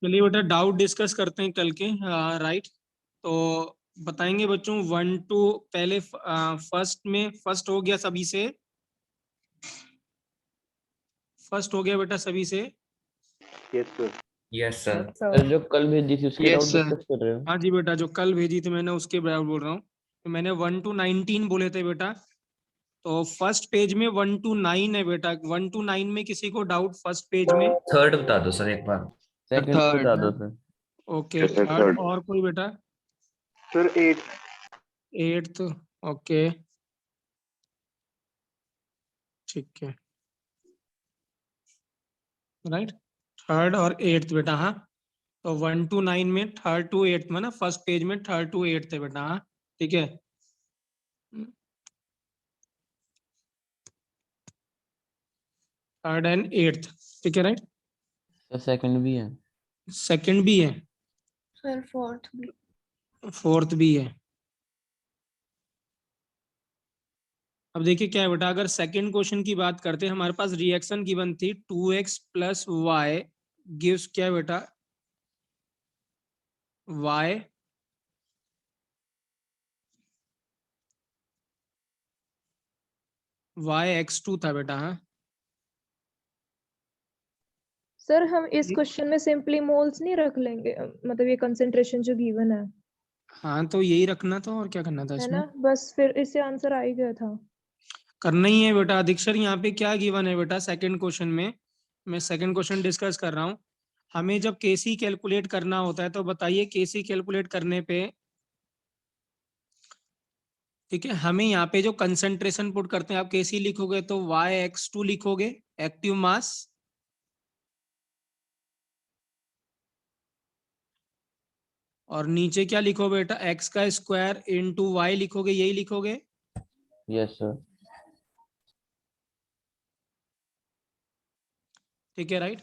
चलिए बेटा doubt discuss करते हैं कल के। राइट, तो बताएंगे बच्चों 1 to पहले फर्स्ट में फर्स्ट हो गया सभी से, फर्स्ट हो गया बेटा सभी से। Yes sir. Yes sir. Sir जो कल भेजी थी उसके Yes, डाउट sir. डिस्कस कर रहे हो? हाँ जी बेटा, जो कल भेजी थी मैंने उसके बराबर बोल रहा हूँ। तो मैंने 1 to 19 बोले थे बेटा, तो फर्स्ट पेज में 1 to 9 है बेटा। 1 to 9 में किसी को डाउट फर्स्ट पेज में? थर्ड बता दो सर एक बार। Second Third. बता दो सर। Okay Yes, sir, third. third. और कोई बेटा? Sir, 8. 8th। ओके ठीक है, राइट, थर्ड और 8th बेटा। हाँ, तो 1 to 9 में थर्ड टू 8th में ना, फर्स्ट पेज में थर्ड टू 8th है बेटा। हाँ ठीक है। थर्ड एंड 8th, ठीक है राइट। सर सेकंड भी है। सेकंड भी है, सर फोर्थ भी। फोर्थ भी है। अब देखिए क्या है बेटा, अगर सेकंड क्वेश्चन की बात करते हैं, हमारे पास रिएक्शन गिवन थी 2x प्लस वाई गिव्स क्या है बेटा, y x2 था बेटा। हाँ सर हम इस क्वेश्चन में सिंपली मोल्स नहीं रख लेंगे, मतलब ये कंसंट्रेशन जो गिवन है हाँ, तो यही रखना था और क्या करना था है इसमें? ना, बस फिर इससे आंसर आ ही गया था। करना ही है बेटा। अधिकतर यहाँ पे क्या गिवन है बेटा सेकंड क्वेश्चन में, मैं सेकंड क्वेश्चन डिस्कस कर रहा हूँ। हमें जब केसी कैलकुलेट करना होता है तो बताइए केसी कैलकुलेट करने पे, ठीक है, हमें यहाँ पे जो कंसंट्रेशन पुट करते हैं, आप केसी लिखोगे तो YX2 लिखोगे एक्टिव मास, और नीचे क्या लिखो बेटा, x का स्क्वायर इंटू वाई लिखोगे, यही लिखोगे। Yes sir. ठीक है राइट।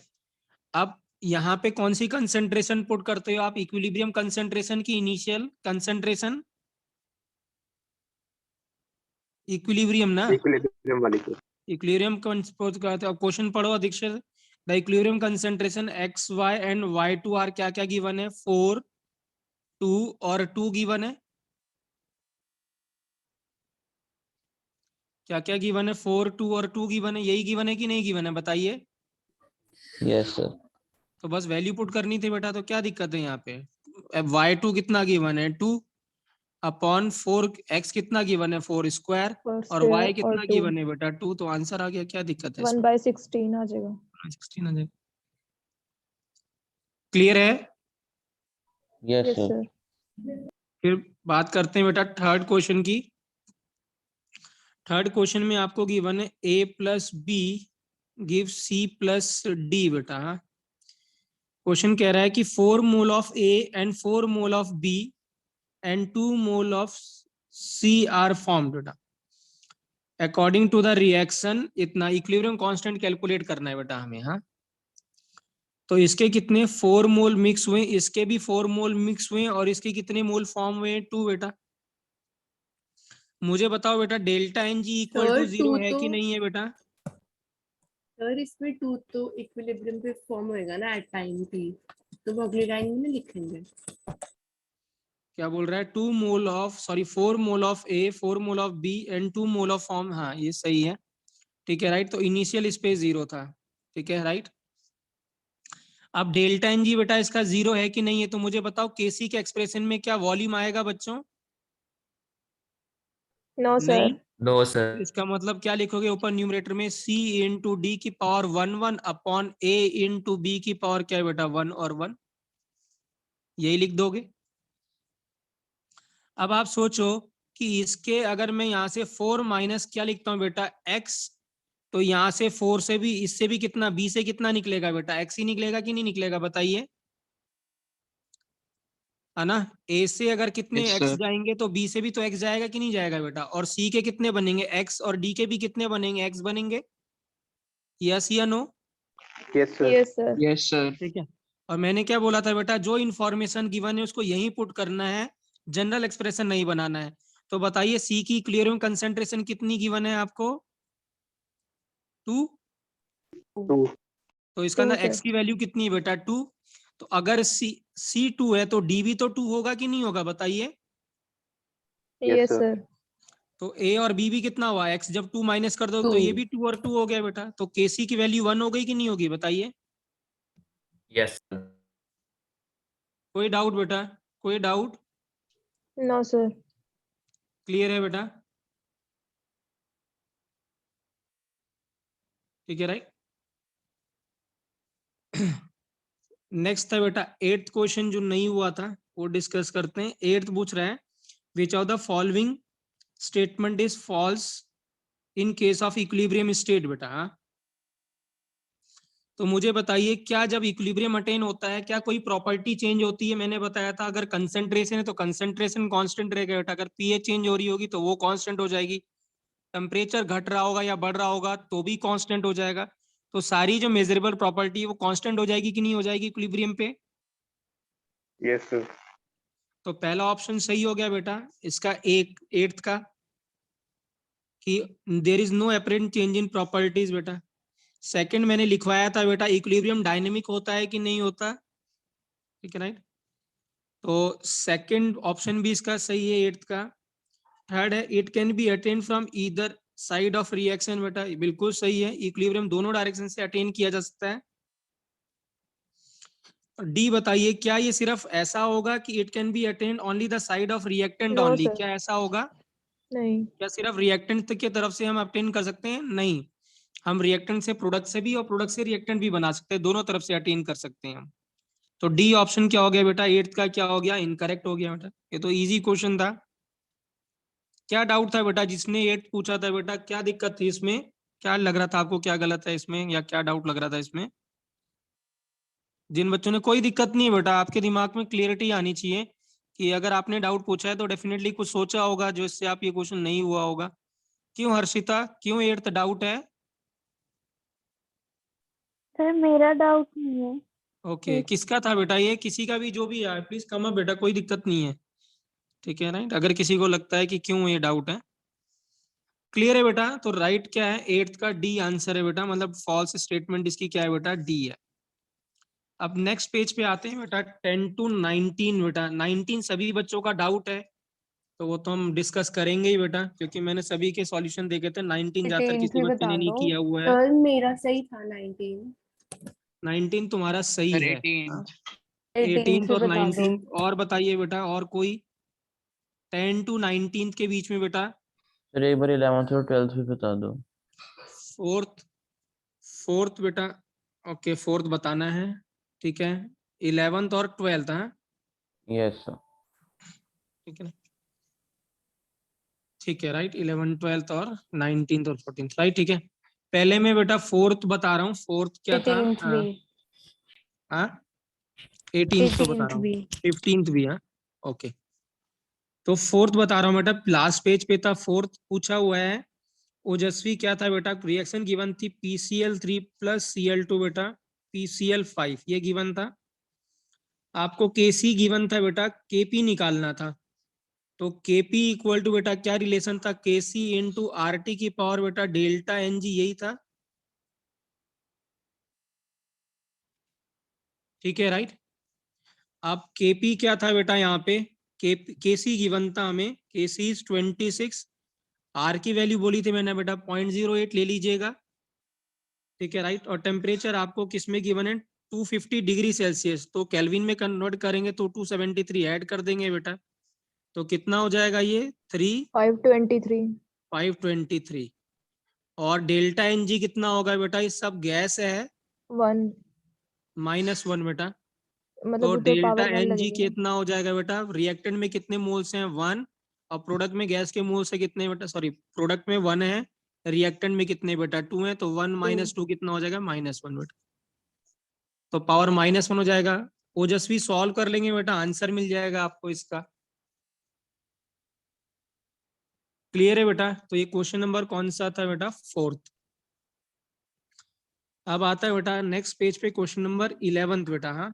अब यहाँ पे कौन सी कंसंट्रेशन पुट करते हो आप, इक्विलिब्रियम कंसंट्रेशन की इनिशियल कंसंट्रेशन, इक्विलिब्रियम ना, Equilibrium वाली sir. इक्विलिब्रियम कहते हो। क्वेश्चन पढ़ो अधिकतर। The equilibrium concentration x y and y2 are क्या क्या गिवन है, 4 2 और 2 गिवन है। क्या क्या गिवन है, 4 2 और 2 गिवन है, यही गिवन है कि नहीं गिवन है बताइए। Yes sir. तो बस वैल्यू पुट करनी थी बेटा, तो क्या दिक्कत है यहाँ पे। y2 कितना गिवन है, 2 अपॉन 4, x कितना गिवन है 4 स्क्वायर, और y कितना गिवन है बेटा 2, तो आंसर आ गया। क्या दिक्कत है इसमें? 1/16 आ जाएगा। 16 आ जाएगा। क्लियर है? Yes yes sir. सर। फिर बात करते हैं बेटा थर्ड क्वेश्चन की। थर्ड क्वेश्चन में आपको गिवन है a plus b give c plus d बेटा। क्वेश्चन कह रहा है कि 4 mole of a and 4 mole of b and 2 mole of c are formed बेटा अकॉर्डिंग टू द रिएक्शन। इतना इक्विलिब्रियम कांस्टेंट कैलकुलेट करना है बेटा हमें। हाँ, तो इसके कितने 4 मोल मिक्स हुए, इसके भी 4 मोल मिक्स हुए, और इसके कितने मोल फॉर्म हुए, 2 बेटा। मुझे बताओ बेटा delta n g equal to 0 है कि नहीं है बेटा? सर इसमें 2 तो इक्विलिब्रियम पे फॉर्म होएगा ना एट टाइम p, तो वो अगली लाइन में लिखेंगे। क्या बोल रहा है, 2 mole of, sorry 4 mole of a, 4 mole of b and 2 mole of form. हाँ ये सही है, ठीक है राइट। तो इनिशियल स्पेस 0 था, ठीक है राइट। अब डेल्टा एन जी बेटा इसका 0 है कि नहीं है, तो मुझे बताओ केसी के एक्सप्रेशन में क्या वॉल्यूम आएगा बच्चों? नो नहीं। सर। No sir. इसका मतलब क्या लिखोगे ऊपर न्यूमरेटर में, c इंटू डी की power 1 1 upon a into b की पावर क्या है बेटा 1 और 1, यही लिख दोगे। अब आप सोचो कि इसके अगर मैं यहाँ से 4 माइनस क्या लिखता हूँ बेटा x, तो यहाँ से 4 से भी, इससे भी कितना, b से कितना निकलेगा बेटा, x ही निकलेगा कि नहीं निकलेगा बताइए, है ना। a से अगर कितने Yes, x sir. जाएंगे तो b से भी तो x जाएगा कि नहीं जाएगा बेटा, और c के कितने बनेंगे x, और d के भी कितने बनेंगे x बनेंगे, यस या no? Yes, sir. Yes sir. Yes, sir. ठीक है। और मैंने क्या बोला था बेटा, जो इन्फॉर्मेशन गिवन है उसको यही पुट करना है, जनरल एक्सप्रेशन नहीं बनाना है। तो बताइए सी की इक्विलिब्रियम कंसंट्रेशन कितनी गिवन है आपको, 2। 2. तो इसका अंदर सर। एक्स की वैल्यू कितनी है बेटा 2। तो अगर सी 2 है तो डी भी तो 2 होगा कि नहीं होगा, बताइए। Yes sir. सर। तो ए और बी भी कितना हुआ, एक्स जब 2 माइनस कर दो तो 2. ये भी 2 और 2 हो गया बेटा। तो केसी की वैल्यू 1 हो गई कि नहीं होगी, बताइए। Yes sir. कोई डाउट बेटा, कोई डाउट? No sir. क्लियर है बेटा? ठीक है, राइट। नेक्स्ट था बेटा 8th क्वेश्चन जो नहीं हुआ था वो डिस्कस करते हैं। 8th पूछ रहा है which of the following statement is falls in case of equilibrium state बेटा। तो मुझे बताइए क्या जब इक्विलिब्रियम अटेन होता है क्या कोई प्रॉपर्टी चेंज होती है? मैंने बताया था अगर कंसंट्रेशन है तो कंसंट्रेशन कांस्टेंट रहेगा बेटा, अगर पीएच चेंज हो रही होगी तो वो कांस्टेंट हो जाएगी, टेम्परेचर घट रहा होगा या बढ़ रहा होगा तो भी कांस्टेंट हो जाएगा। तो सारी जो मेजरेबल प्रॉपर्टी है वो कांस्टेंट हो जाएगी कि नहीं हो जाएगी इक्विलिब्रियम पे? Yes sir. तो पहला ऑप्शन सही हो गया बेटा इसका, एक 8th का, कि there is no apparent change in properties बेटा। सेकंड मैंने लिखवाया था बेटा इक्विलिब्रियम डायनेमिक होता है कि नहीं होता, ठीक है, राइट। तो सेकंड ऑप्शन भी इसका सही है 8th का। थर्ड है it can be attain from either side of reaction बेटा, बिल्कुल सही है, इक्विलिब्रियम दोनों डायरेक्शन से अटेन किया जा सकता है। डी बताइए क्या ये सिर्फ ऐसा होगा कि it can be attain only the side of reactant No, only, sir. क्या ऐसा होगा? नहीं। क्या सिर्फ रिएक्टेंट की तरफ से हम अटेन कर सकते हैं? नहीं, हम रिएक्टेंट से प्रोडक्ट से भी और प्रोडक्ट से रिएक्टेंट भी बना सकते हैं, दोनों तरफ से अटेन कर सकते हैं हम। तो डी ऑप्शन क्या हो गया बेटा 8th का, क्या हो गया, इनकरेक्ट हो गया बेटा। ये तो इजी क्वेश्चन था। क्या डाउट था बेटा जिसने 8 पूछा था बेटा, क्या दिक्कत थी इसमें, क्या लग रहा था आपको, क्या गलत है इसमें या क्या डाउट लग रहा था इसमें? जिन बच्चों ने, कोई दिक्कत नहीं है बेटा, आपके दिमाग में क्लियरिटी आनी चाहिए कि अगर आपने डाउट पूछा है तो डेफिनेटली कुछ सोचा होगा जो इससे आप ये क्वेश्चन नहीं हुआ होगा। क्यों हर्षिता, क्यों 8th डाउट है? सर मेरा डाउट नहीं है। ओके किसका था बेटा ये, किसी का भी जो भी है प्लीज कम अप बेटा, कोई दिक्कत नहीं है, ठीक है, राइट। अगर किसी को लगता है कि क्यों ये डाउट है, क्लियर है बेटा। तो राइट क्या है 8th का, डी आंसर है बेटा, मतलब फॉल्स स्टेटमेंट इसकी क्या है बेटा, डी है। अब नेक्स्ट पेज पे आते हैं बेटा 10 to 19 बेटा। 19 सभी बच्चों का डाउट है तो वो तो हम डिस्कस करेंगे ही बेटा, क्योंकि मैंने सभी के सॉल्यूशन देखे थे। 19 ज्यादातर 18 किसी से बच्चे बता ने नहीं दो किया हुआ है। सर, मेरा सही था 19। 19 तुम्हारा सही सर है, 18 18 18 से और बता दो। 19 और बताइए बेटा, और कोई 10 to 19 के बीच में बेटा? फिर एक बार 11th और 12th भी बता दो। फोर्थ बेटा, ओके फोर्थ बताना है, ठीक है। 11th और 12th, हाँ यस सर। ठीक है, ठीक है, राइट। 11 12th और 19th और 14th, राइट, ठीक है। पहले मैं बेटा फोर्थ बता रहा हूँ, फोर्थ क्या था? 18th भी। हाँ 18th तो बता 18th रहा हूँ, भी। 15th भी, हाँ ओके। तो फोर्थ बता रहा हूँ बेटा, लास्ट पेज पे था फोर्थ पूछा हुआ है। ओजस्वी क्या था बेटा, रिएक्शन गिवन थी PCl3 प्लस Cl2 बेटा PCl5, ये गिवन था। आपको Kc गिवन था बेटा, Kp निकालना था। तो Kp इक्वल टू बेटा क्या रिलेशन था, Kc इंटू RT की पावर बेटा डेल्टा Ng, यही था, ठीक है, राइट। अब Kp क्या था बेटा यहाँ पे, Kc गिवन था हमें, Kc इज 26, R की वैल्यू बोली थी मैंने बेटा 0.08 ले लीजिएगा, ठीक है, राइट। और टेम्परेचर आपको किसमें गिवन है, 250 डिग्री सेल्सियस, तो केल्विन में कन्वर्ट करेंगे तो 273 ऐड कर देंगे बेटा, तो कितना हो जाएगा ये 523। 523। और डेल्टा एन जी कितना होगा बेटा, ये सब गैस है, 1 -1 बेटा। मतलब तो वो तो डेल्टा पावर 1 एन जी लगेगी ना। कितना हो जाएगा बेटा, रिएक्टेंट में कितने मोल्स हैं 1, और प्रोडक्ट में गैस के मोल्स है कितने बेटा, सॉरी प्रोडक्ट में 1 है, रिएक्टेंट में कितने बेटा 2 है, तो 1 - 2 कितना हो जाएगा, -1 बेटा। तो पावर -1 हो जाएगा। ओजस्वी सॉल्व कर लेंगे बेटा, आंसर मिल जाएगा आपको इसका, क्लियर है बेटा। तो ये क्वेश्चन नंबर कौन सा था बेटा, फोर्थ। अब आता है बेटा नेक्स्ट पेज पे क्वेश्चन नंबर 11 बेटा, हाँ।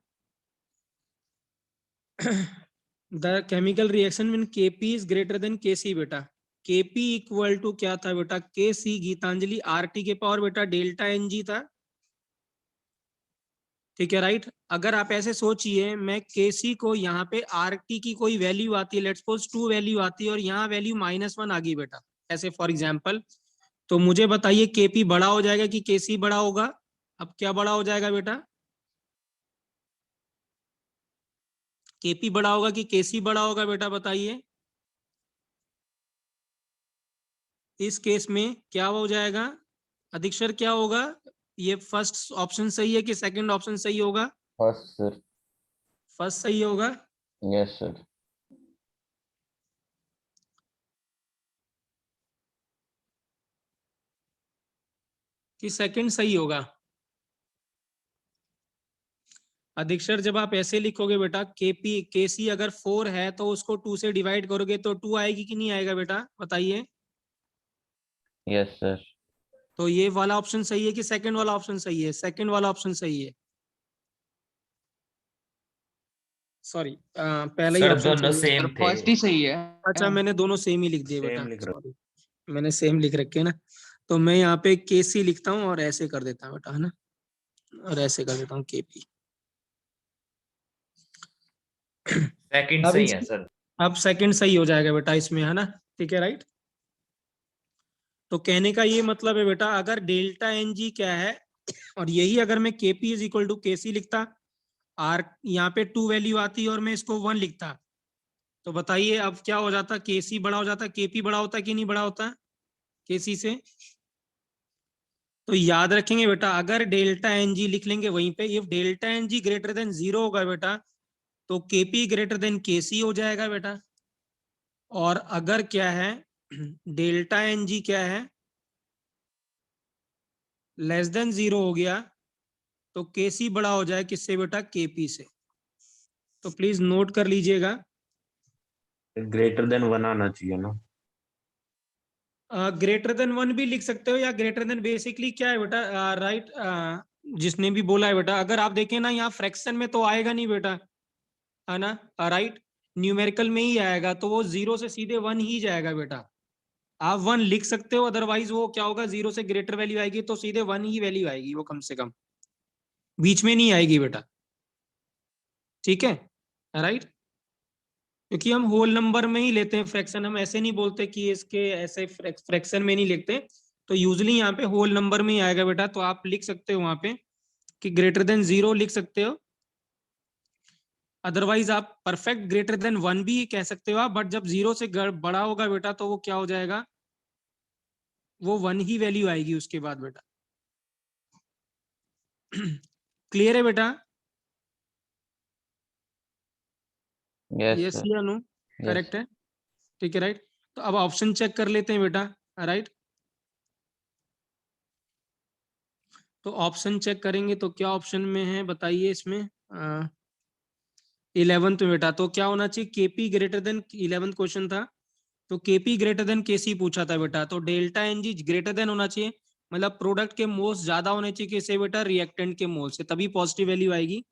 The chemical reaction when Kp is greater than Kc बेटा, Kp इक्वल टू क्या था बेटा, Kc, गीतांजलि RT के पावर बेटा डेल्टा Ng था, ठीक है राइट। अगर आप ऐसे सोचिए, मैं केसी को यहाँ पे आर टी की कोई वैल्यू आती है, लेट्स सपोज 2 वैल्यू आती है और यहाँ वैल्यू -1 आ गई बेटा, ऐसे फॉर एग्जाम्पल, तो मुझे बताइए केपी बड़ा हो जाएगा कि केसी बड़ा होगा? अब क्या बड़ा हो जाएगा बेटा? केपी बड़ा होगा कि केसी बड़ा होगा बेटा, बताइए। इस केस में क्या हो जाएगा अधीक्षर, क्या होगा? ये फर्स्ट ऑप्शन सही है कि सेकंड ऑप्शन सही होगा? First sir. फर्स्ट सही होगा। Yes sir. कि सेकंड सही होगा? अधीक्षर जब आप ऐसे लिखोगे बेटा, केपी केसी अगर 4 है तो उसको 2 से डिवाइड करोगे तो 2 आएगी कि नहीं आएगा बेटा, बताइए। Yes sir. तो ये वाला ऑप्शन सही है कि सेकंड वाला ऑप्शन सही है? सेकंड वाला ऑप्शन सही है। सॉरी, पहला ही सर ऑप्शन दोनों सही है। सेम थे। फर्स्ट ही सही है। अच्छा, मैंने दोनों सेम ही लिख दिए बेटा, Same लिख रहा सॉरी, मैंने सेम लिख रखे हैं ना। तो मैं यहाँ पे केसी लिखता हूँ और ऐसे कर देता हूँ बेटा, है ना, और ऐसे कर देता हूँ केपी। सेकंड अब सही इस- है सर। अब सेकंड सही हो जाएगा बेटा इसमें, है ना, ठीक है राइट। तो कहने का ये मतलब है बेटा, अगर डेल्टा एन जी क्या है, और यही अगर मैं केपी इज इक्वल टू केसी लिखता, आर यहाँ पे 2 वैल्यू आती और मैं इसको 1 लिखता, तो बताइए अब क्या हो जाता? केसी बड़ा हो जाता, केपी बड़ा होता कि नहीं बड़ा होता केसी से? तो याद रखेंगे बेटा, अगर डेल्टा एन जी लिख लेंगे वहीं पे, if delta n g greater than 0 होगा बेटा, तो केपी ग्रेटर देन केसी हो जाएगा बेटा। और अगर क्या है, डेल्टा एन जी क्या है, लेस देन 0 हो गया, तो केसी बड़ा हो जाए किससे बेटा? केपी से। तो प्लीज नोट कर लीजिएगा। ग्रेटर देन 1 आना चाहिए ना। ग्रेटर देन 1 भी लिख सकते हो, या ग्रेटर देन, बेसिकली क्या है बेटा, राइट, जिसने भी बोला है बेटा, अगर आप देखें ना, यहाँ फ्रैक्शन में तो आएगा नहीं बेटा, है ना, राइट, न्यूमेरिकल में ही आएगा, तो वो 0 से सीधे 1 ही जाएगा बेटा। आप 1 लिख सकते हो, अदरवाइज वो क्या होगा, 0 से ग्रेटर वैल्यू आएगी तो सीधे 1 ही वैल्यू आएगी, वो कम से कम बीच में नहीं आएगी बेटा, ठीक है राइट। क्योंकि हम होल नंबर में ही लेते हैं फ्रैक्शन, हम ऐसे नहीं बोलते कि इसके ऐसे फ्रैक्शन में नहीं लिखते, तो यूजली यहाँ पे होल नंबर में ही आएगा बेटा। तो आप लिख सकते हो वहां पे कि ग्रेटर देन 0 लिख सकते हो, अदरवाइज आप परफेक्ट ग्रेटर देन 1 भी कह सकते हो आप, बट जब 0 से बड़ा होगा बेटा तो वो क्या हो जाएगा, वो 1 ही वैल्यू आएगी उसके बाद बेटा। क्लियर है बेटा? Yes yes sir. या नो? करेक्ट है, ठीक है राइट। तो अब ऑप्शन चेक कर लेते हैं बेटा, राइट। तो ऑप्शन चेक करेंगे तो क्या ऑप्शन में है बताइए इसमें, 11th में बेटा, तो क्या होना चाहिए, KP greater than, 11th question था, तो केपी ग्रेटर देन केसी पूछा था बेटा, तो डेल्टा एनजी ग्रेटर देन होना चाहिए, मतलब प्रोडक्ट के मोल्स ज्यादा होने चाहिए किससे बेटा, रिएक्टेंट के मोल से, तभी पॉजिटिव वैल्यू आएगी।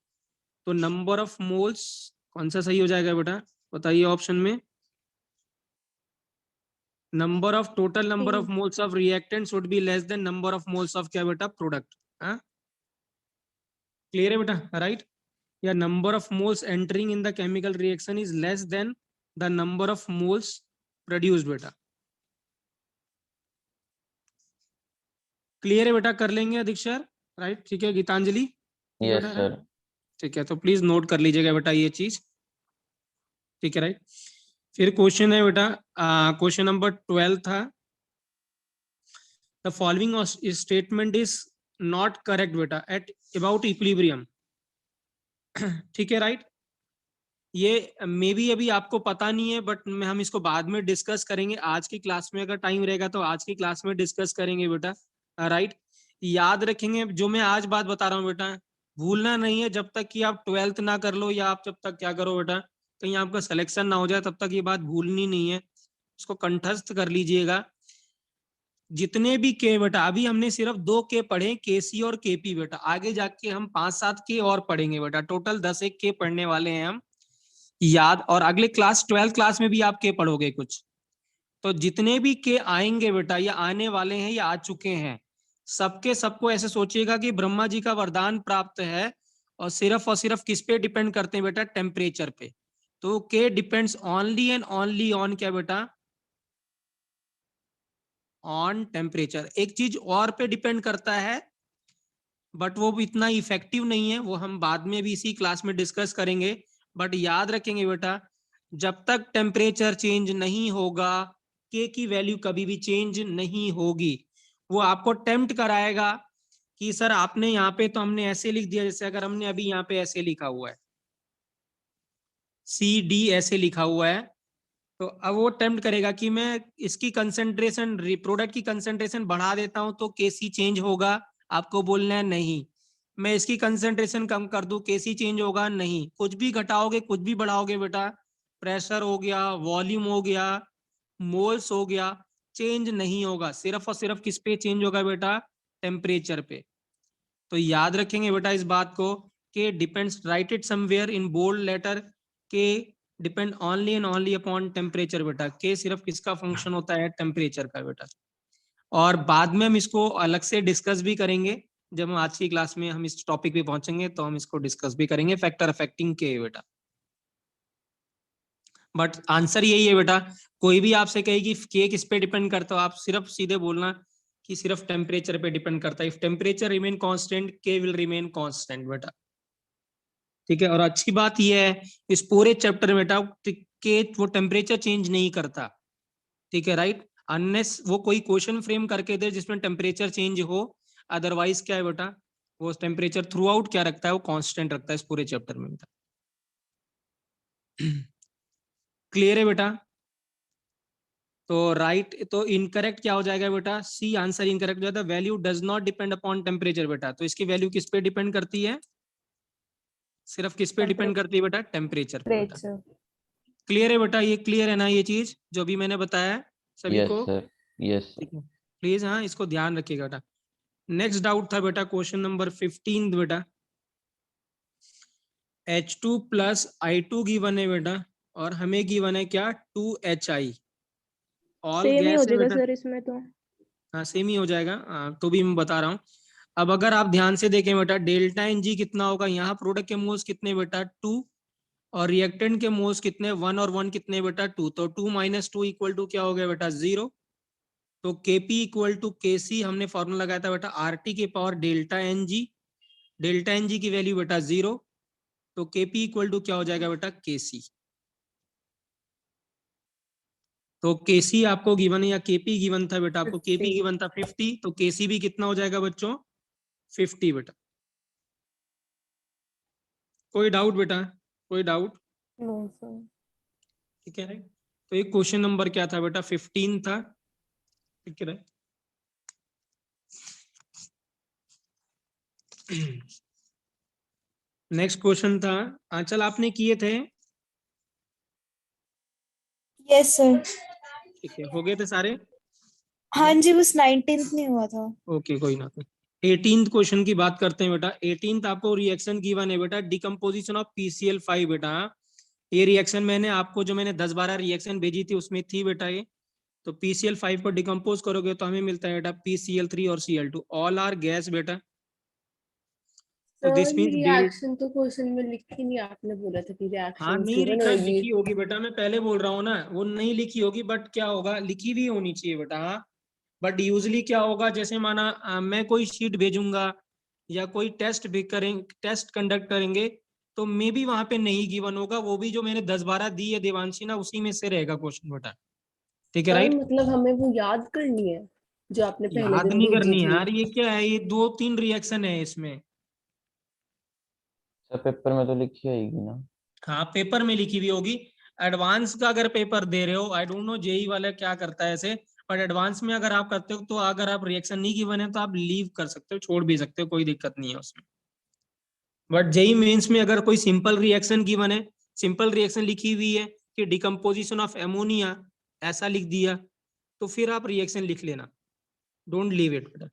तो नंबर ऑफ मोल्स कौन सा सही हो जाएगा बेटा, बताइए ऑप्शन में। Number of total number of moles of reactant should be less than number of moles of क्या बेटा, प्रोडक्ट। क्लियर है बेटा, राइट। या number of moles entering in the chemical reaction is less than the number of moles produced बेटा। Clear है बेटा, कर लेंगे अधीक्षर, राइट, ठीक है गीतांजलि, यस सर। ठीक है, तो प्लीज नोट कर लीजिएगा बेटा ये चीज, ठीक है राइट। फिर क्वेश्चन है बेटा, क्वेश्चन नंबर 12 था, the following statement is not correct बेटा एट अबाउट इक्विलिब्रियम, ठीक है राइट। ये मे बी अभी आपको पता नहीं है, बट हम इसको बाद में डिस्कस करेंगे, आज की क्लास में अगर टाइम रहेगा तो आज की क्लास में डिस्कस करेंगे बेटा, राइट। याद रखेंगे जो मैं आज बात बता रहा हूँ बेटा, भूलना नहीं है, जब तक कि आप 12th ना कर लो, या आप जब तक क्या करो बेटा, कहीं आपका सिलेक्शन ना हो जाए, तब तक ये बात भूलनी नहीं है, इसको कंठस्थ कर लीजिएगा। जितने भी के बेटा, अभी हमने सिर्फ 2 के पढ़े, केसी और केपी बेटा, आगे जाके हम 5-7 के और पढ़ेंगे बेटा, टोटल 10 के पढ़ने वाले हैं हम, याद। और अगले क्लास 12th क्लास में भी आप के पढ़ोगे कुछ, तो जितने भी के आएंगे बेटा, या आने वाले हैं या आ चुके हैं, सबके सबको ऐसे सोचिएगा कि ब्रह्मा जी का वरदान प्राप्त है, और सिर्फ किस पे डिपेंड करते हैं बेटा, टेम्परेचर पे। तो के depends only and only on क्या बेटा, ऑन टेम्परेचर। एक चीज और पे डिपेंड करता है बट वो भी इतना इफेक्टिव नहीं है, वो हम बाद में भी इसी क्लास में डिस्कस करेंगे। बट याद रखेंगे बेटा, जब तक टेम्परेचर चेंज नहीं होगा के की वैल्यू कभी भी चेंज नहीं होगी। वो आपको टेम्प्ट कराएगा कि सर आपने यहाँ पे तो हमने ऐसे लिख दिया, जैसे अगर हमने अभी यहाँ पे ऐसे लिखा हुआ है CD ऐसे लिखा हुआ है, तो अब वो टेम्प्ट करेगा कि मैं इसकी कंसंट्रेशन, प्रोडक्ट की कंसंट्रेशन बढ़ा देता हूं तो केसी चेंज होगा। आपको बोलना है नहीं। मैं इसकी कंसंट्रेशन कम कर दूं, केसी चेंज होगा नहीं। कुछ भी घटाओगे कुछ भी बढ़ाओगे बेटा, प्रेशर हो गया, वॉल्यूम हो गया, मोल्स हो गया, चेंज नहीं होगा। सिर्फ और सिर्फ किस पे चेंज होगा बेटा, टेम्परेचर पे। तो याद रखेंगे बेटा इस बात को कि depends, right it somewhere in bold letter, के depend only and only upon temperature बेटा। के सिर्फ किसका फंक्शन होता है, टेम्परेचर का बेटा। और बाद में हम इसको अलग से डिस्कस भी करेंगे, जब हम आज की क्लास में हम इस टॉपिक पे पहुंचेंगे तो हम इसको डिस्कस भी करेंगे, फैक्टर अफेक्टिंग के बेटा। बट आंसर यही है बेटा, कोई भी आपसे कहे कि के किस पे डिपेंड करता हो, आप सिर्फ सीधे बोलना कि सिर्फ टेम्परेचर पे डिपेंड करता है। इफ टेम्परेचर रिमेन कांस्टेंट, के विल रिमेन कांस्टेंट बेटा। ठीक है। और अच्छी बात यह है इस पूरे चैप्टर में बेटा के वो टेम्परेचर चेंज नहीं करता। ठीक है, राइट, अनलेस वो कोई क्वेश्चन फ्रेम करके दे जिसमें टेम्परेचर चेंज हो, अदरवाइज क्या है बेटा, वो टेम्परेचर थ्रू आउट क्या रखता है, वो कांस्टेंट रखता है इस पूरे चैप्टर में बेटा। क्लियर है बेटा। तो राइट, तो इनकरेक्ट क्या हो जाएगा बेटा, सी आंसर इनकरेक्ट हो जाता है। Value does not depend upon temperature बेटा। तो इसकी वैल्यू किस पे डिपेंड करती है, सिर्फ किस पे डिपेंड करती है बेटा, टेम्परेचर पे बेटा। क्लियर है बेटा, ये क्लियर है ना ये चीज जो भी मैंने बताया है सभी यस को। सर, यस ठीक है, प्लीज हाँ इसको ध्यान रखिएगा बेटा। नेक्स्ट डाउट था बेटा क्वेश्चन नंबर 15 बेटा। H2 प्लस I2 गिवन है बेटा, और हमें गिवन है क्या, 2HI। ऑल सेम ही हो गैस है जाएगा बेटा। सर इसमें तो। हाँ सेम ही हो जाएगा, तो भी मैं बता रहा हूँ। अब अगर आप ध्यान से देखें बेटा, डेल्टा NG कितना होगा, यहाँ प्रोडक्ट के मोल्स कितने बेटा, 2, और रिएक्टेंट के मोल्स कितने, 1, और 1 कितने बेटा, 2। तो 2 - 2 इक्वल टू क्या हो गया बेटा, 0। तो Kp इक्वल टू Kc हमने फॉर्मूला लगाया था बेटा, RT के power delta NG। Delta NG की वैल्यू बेटा 0, तो Kp इक्वल टू क्या हो जाएगा बेटा, Kc। तो Kc आपको गिवन है, या Kp गिवन था बेटा आपको, Kp 50। गिवन था 50, तो Kc भी कितना हो जाएगा बच्चों, 50 बेटा। कोई डाउट बेटा, कोई डाउट। No sir. ठीक है, तो एक क्वेश्चन नंबर क्या था बेटा, 15 था। ठीक है, नेक्स्ट क्वेश्चन था, आंचल आपने किए थे। Yes sir. ठीक है, हो गए थे सारे। हाँ जी, बस 19th नहीं हुआ था। ओके कोई ना। 18th क्वेश्चन की बात करते हैं बेटा। 18th आपको रिएक्शन गिवन है बेटा, डिकम्पोजिशन ऑफ PCl5 बेटा। ये रिएक्शन मैंने आपको, जो मैंने 10-12 रिएक्शन भेजी थी उसमें थी बेटा ये। तो PCl5 को डिकम्पोज करोगे तो हमें मिलता है बेटा PCl3 और Cl2, ऑल आर गैस बेटा। तो दिस सर मींस रिएक्शन तो क्वेश्चन में लिखी नहीं, आपने बोला था कि हाँ रिएक्शन नहीं गिवन लिखा, होगी। लिखी होगी बेटा, मैं पहले बोल रहा हूँ ना, वो नहीं लिखी होगी बट क्या होगा, लिखी भी होनी चाहिए बेटा। हाँ, बट यूजली क्या होगा, जैसे माना मैं कोई शीट भेजूंगा या कोई टेस्ट भी करेंगे, टेस्ट कंडक्ट करेंगे, तो मे भी वहां पे नहीं गिवन होगा, वो भी जो मैंने 10-12 दी है देवांशी ना, उसी में से रहेगा क्वेश्चन बेटा। ठीक है, सर राइट। मतलब हमें वो याद करनी है जो आपने पहले याद दिन नहीं भेजी करनी थी। यार, ये क्या है, ये 2-3 रिएक्शन है इसमें। सर पेपर में तो लिखी आएगी ना। हाँ पेपर में लिखी हुई होगी। एडवांस का अगर पेपर दे रहे हो, आई डोंट नो जेई वाला क्या करता है ऐसे, बट एडवांस में अगर आप करते हो तो अगर आप रिएक्शन नहीं गिवन है तो आप लीव कर सकते हो, छोड़ भी सकते हो, कोई दिक्कत नहीं है उसमें। बट जेई मेंस में अगर कोई सिंपल रिएक्शन गिवन है, सिंपल रिएक्शन लिखी हुई है कि डिकम्पोजिशन ऑफ एमोनिया, ऐसा लिख दिया, तो फिर आप रिएक्शन लिख लेना, डोंट लीव इट बेटा।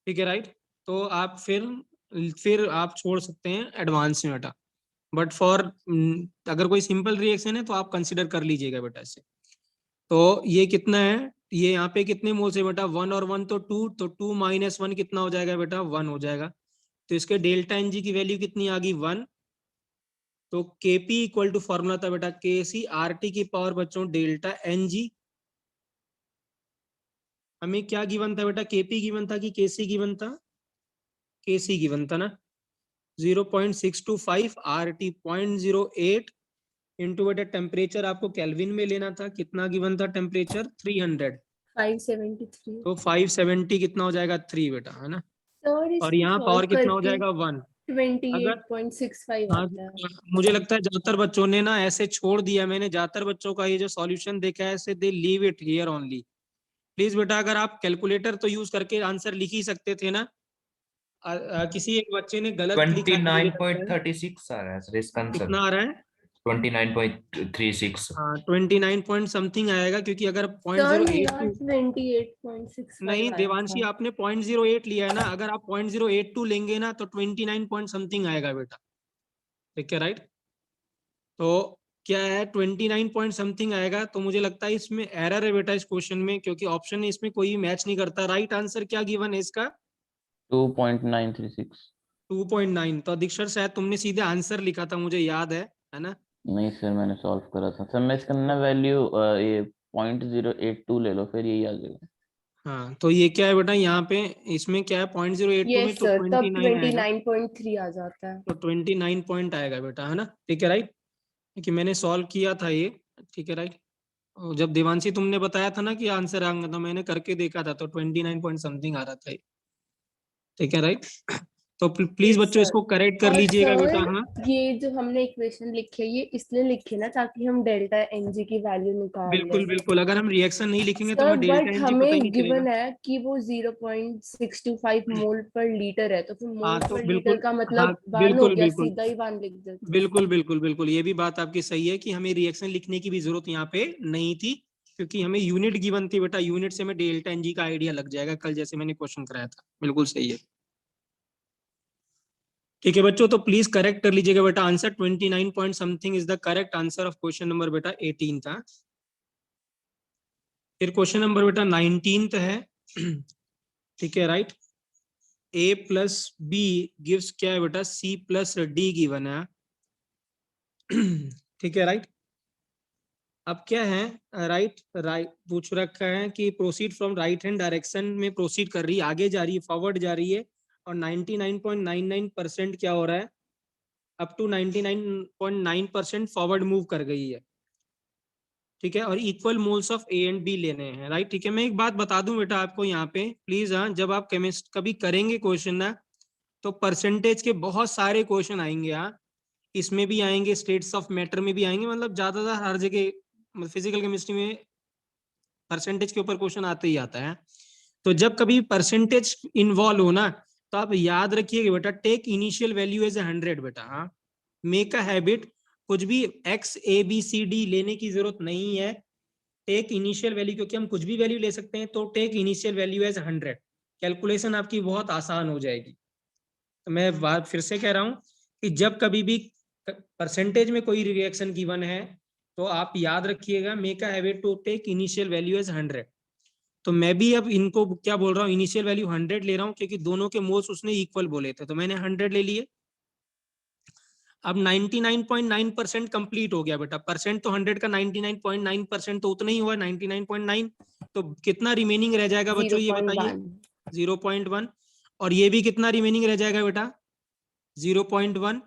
ठीक है, राइट। तो आप फिर आप छोड़ सकते हैं एडवांस में बेटा, बट फॉर अगर कोई सिंपल रिएक्शन है तो आप कंसिडर कर लीजिएगा बेटा इसे। तो ये कितना है, ये यहाँ पे कितने मोल्स है बेटा, 1 और 1 तो 2, तो 2 माइनस 1 कितना हो जाएगा बेटा, 1 हो जाएगा। तो इसके डेल्टा एन जी की वैल्यू कितनी आ गई, 1। तो केपी इक्वल टू फॉर्मूला था बेटा के सी आर टी की पावर बच्चों डेल्टा एन जी। हमें क्या गिवन था बेटा, केपी गिवन था कि केसी गिवन था, केसी गिवन था ना। 0.625 आर टी 0.08 इंटू बेटा टेम्परेचर आपको केल्विन में लेना था, कितना गिवन था टेम्परेचर, 300। 573। तो 570 कितना हो जाएगा, 3 बेटा, है ना। सर और इसको यहाँ सॉल्व पावर कितना हो करके जाएगा, 1। अगर 28.65 हाँ, आता है। मुझे लगता है ज्यादातर बच्चों ने ना ऐसे छोड़ दिया, मैंने ज्यादातर बच्चों का ये जो सॉल्यूशन देखा है ऐसे they leave it here only. Please बेटा अगर आप कैलकुलेटर तो यूज करके आंसर लिख ही सकते थे ना। किसी एक बच्चे ने गलत लिखा है, मुझे लगता है। 29.36 आ रहा है सर इसका आंसर। कितना आ रहा है, 29.36। हाँ 29 पॉइंट समथिंग आएगा, क्योंकि अगर सर मेरा 0.082 28.65 नहीं आया देवांशी था। आपने 0.08 लिया है ना, अगर आप 0.082 लेंगे ना तो 29 पॉइंट समथिंग आएगा बेटा, ठीक है राइट। तो क्या है 29 पॉइंट समथिंग आएगा, तो मुझे लगता है इसमें एरर है बेटा इस क्वेश्चन में, क्योंकि ऑप्शन इसमें कोई मैच नहीं करता। राइट आंसर क्या गिवन है इसका, 2.936। 2.9। तो दीक्षर शायद तुमने सीधे आंसर लिखा था, मुझे याद है ना। नहीं सर, मैंने सॉल्व करा था सर। मैं इसका ना वैल्यू ये 0.082 ले लो, फिर यही आ जाएगा। हाँ तो ये क्या है बेटा, यहाँ पे इसमें क्या है 0.082 में यस तो सर, तब 29 आएगा, 29.3 आ जाता है। तो 29 पॉइंट आएगा बेटा, है ना, ठीक है राइट। कि मैंने सॉल्व किया था ये, ठीक है राइट। और जब देवांशी तुमने बताया था ना कि आंसर आएगा, तो मैंने करके देखा था, तो 29 पॉइंट समथिंग आ रहा था ये, ठीक है राइट। तो प्लीज यस बच्चों सर। इसको करेक्ट कर और लीजिएगा बेटा। सर हाँ ये जो हमने इक्वेशन लिखी है, ये इसलिए लिखी ना ताकि हम डेल्टा एन जी की वैल्यू निकाल लें। बिल्कुल बिल्कुल, अगर हम रिएक्शन नहीं लिखेंगे तो सर हमें डेल्टा बट एन जी पता ही हमें नहीं चलेगा। गिवन है कि वो 0.625 मोल पर लीटर है, तो फिर हाँ मोल तो पर लीटर बिल्कुल, का हाँ मतलब 1 हो बिल्कुल गया, बिल्कुल सीधा ही 1 लिख देते हैं। बिल्कुल बिल्कुल बिल्कुल, ये भी बात आपकी सही है कि हमें रिएक्शन लिखने की भी जरूरत यहाँ पे नहीं थी, क्योंकि हमें यूनिट गिवन थी बेटा, यूनिट से हमें डेल्टा एन जी का आइडिया लग जाएगा कल जैसे मैंने क्वेश्चन कराया था। बिल्कुल सही है, ठीक है बच्चों। तो प्लीज करेक्ट कर लीजिएगा बेटा answer, 29 point something is the correct answer of question number बेटा 18 था। फिर क्वेश्चन नंबर बेटा 19 है, ठीक है राइट। ए प्लस बी गिव्स क्या है बेटा, सी प्लस डी गिवन है, ठीक है राइट। अब क्या है, राइट राइट पूछ रखा है कि proceed from right hand direction में प्रोसीड कर रही है, आगे जा रही है, फॉरवर्ड जा रही है, और 99.99% क्या हो रहा है, अप टू 99.9% फॉरवर्ड मूव कर गई है, ठीक है। और equal moles of a and b लेने हैं, राइट, ठीक है। मैं एक बात बता दूं बेटा आपको यहाँ पे प्लीज, हाँ जब आप केमिस्ट कभी करेंगे क्वेश्चन ना, तो परसेंटेज के बहुत सारे क्वेश्चन आएंगे, हाँ इसमें भी आएंगे, स्टेट्स ऑफ मैटर में भी आएंगे, मतलब ज्यादातर हर जगह फिजिकल केमिस्ट्री में परसेंटेज के ऊपर क्वेश्चन आते ही आता है। तो जब कभी परसेंटेज इन्वॉल्व हो ना, तो आप याद रखिएगा बेटा, टेक इनिशियल वैल्यू एज 100 बेटा, हाँ मेक अ हैबिट, कुछ भी x a b c d लेने की जरूरत नहीं है, टेक इनिशियल वैल्यू, क्योंकि हम कुछ भी वैल्यू ले सकते हैं, तो take initial value as 100, calculation आपकी बहुत आसान हो जाएगी। तो मैं बात फिर से कह रहा हूँ कि जब कभी भी परसेंटेज में कोई रिएक्शन गिवन है, तो आप याद रखिएगा make a habit to take initial value as 100। तो मैं भी अब इनको क्या बोल रहा हूँ, इनिशियल वैल्यू 100 ले रहा हूँ, क्योंकि दोनों के मोल्स उसने इक्वल बोले थे, तो मैंने 100 ले लिए। अब 99.9% कंप्लीट हो गया बेटा, परसेंट तो 100 का 99.9% तो उतना ही हुआ 99.9, तो कितना रिमेनिंग रह जाएगा बच्चों ये बताइए, 0.1। 0.1। और ये भी कितना रिमेनिंग रह जाएगा बेटा, 0.1।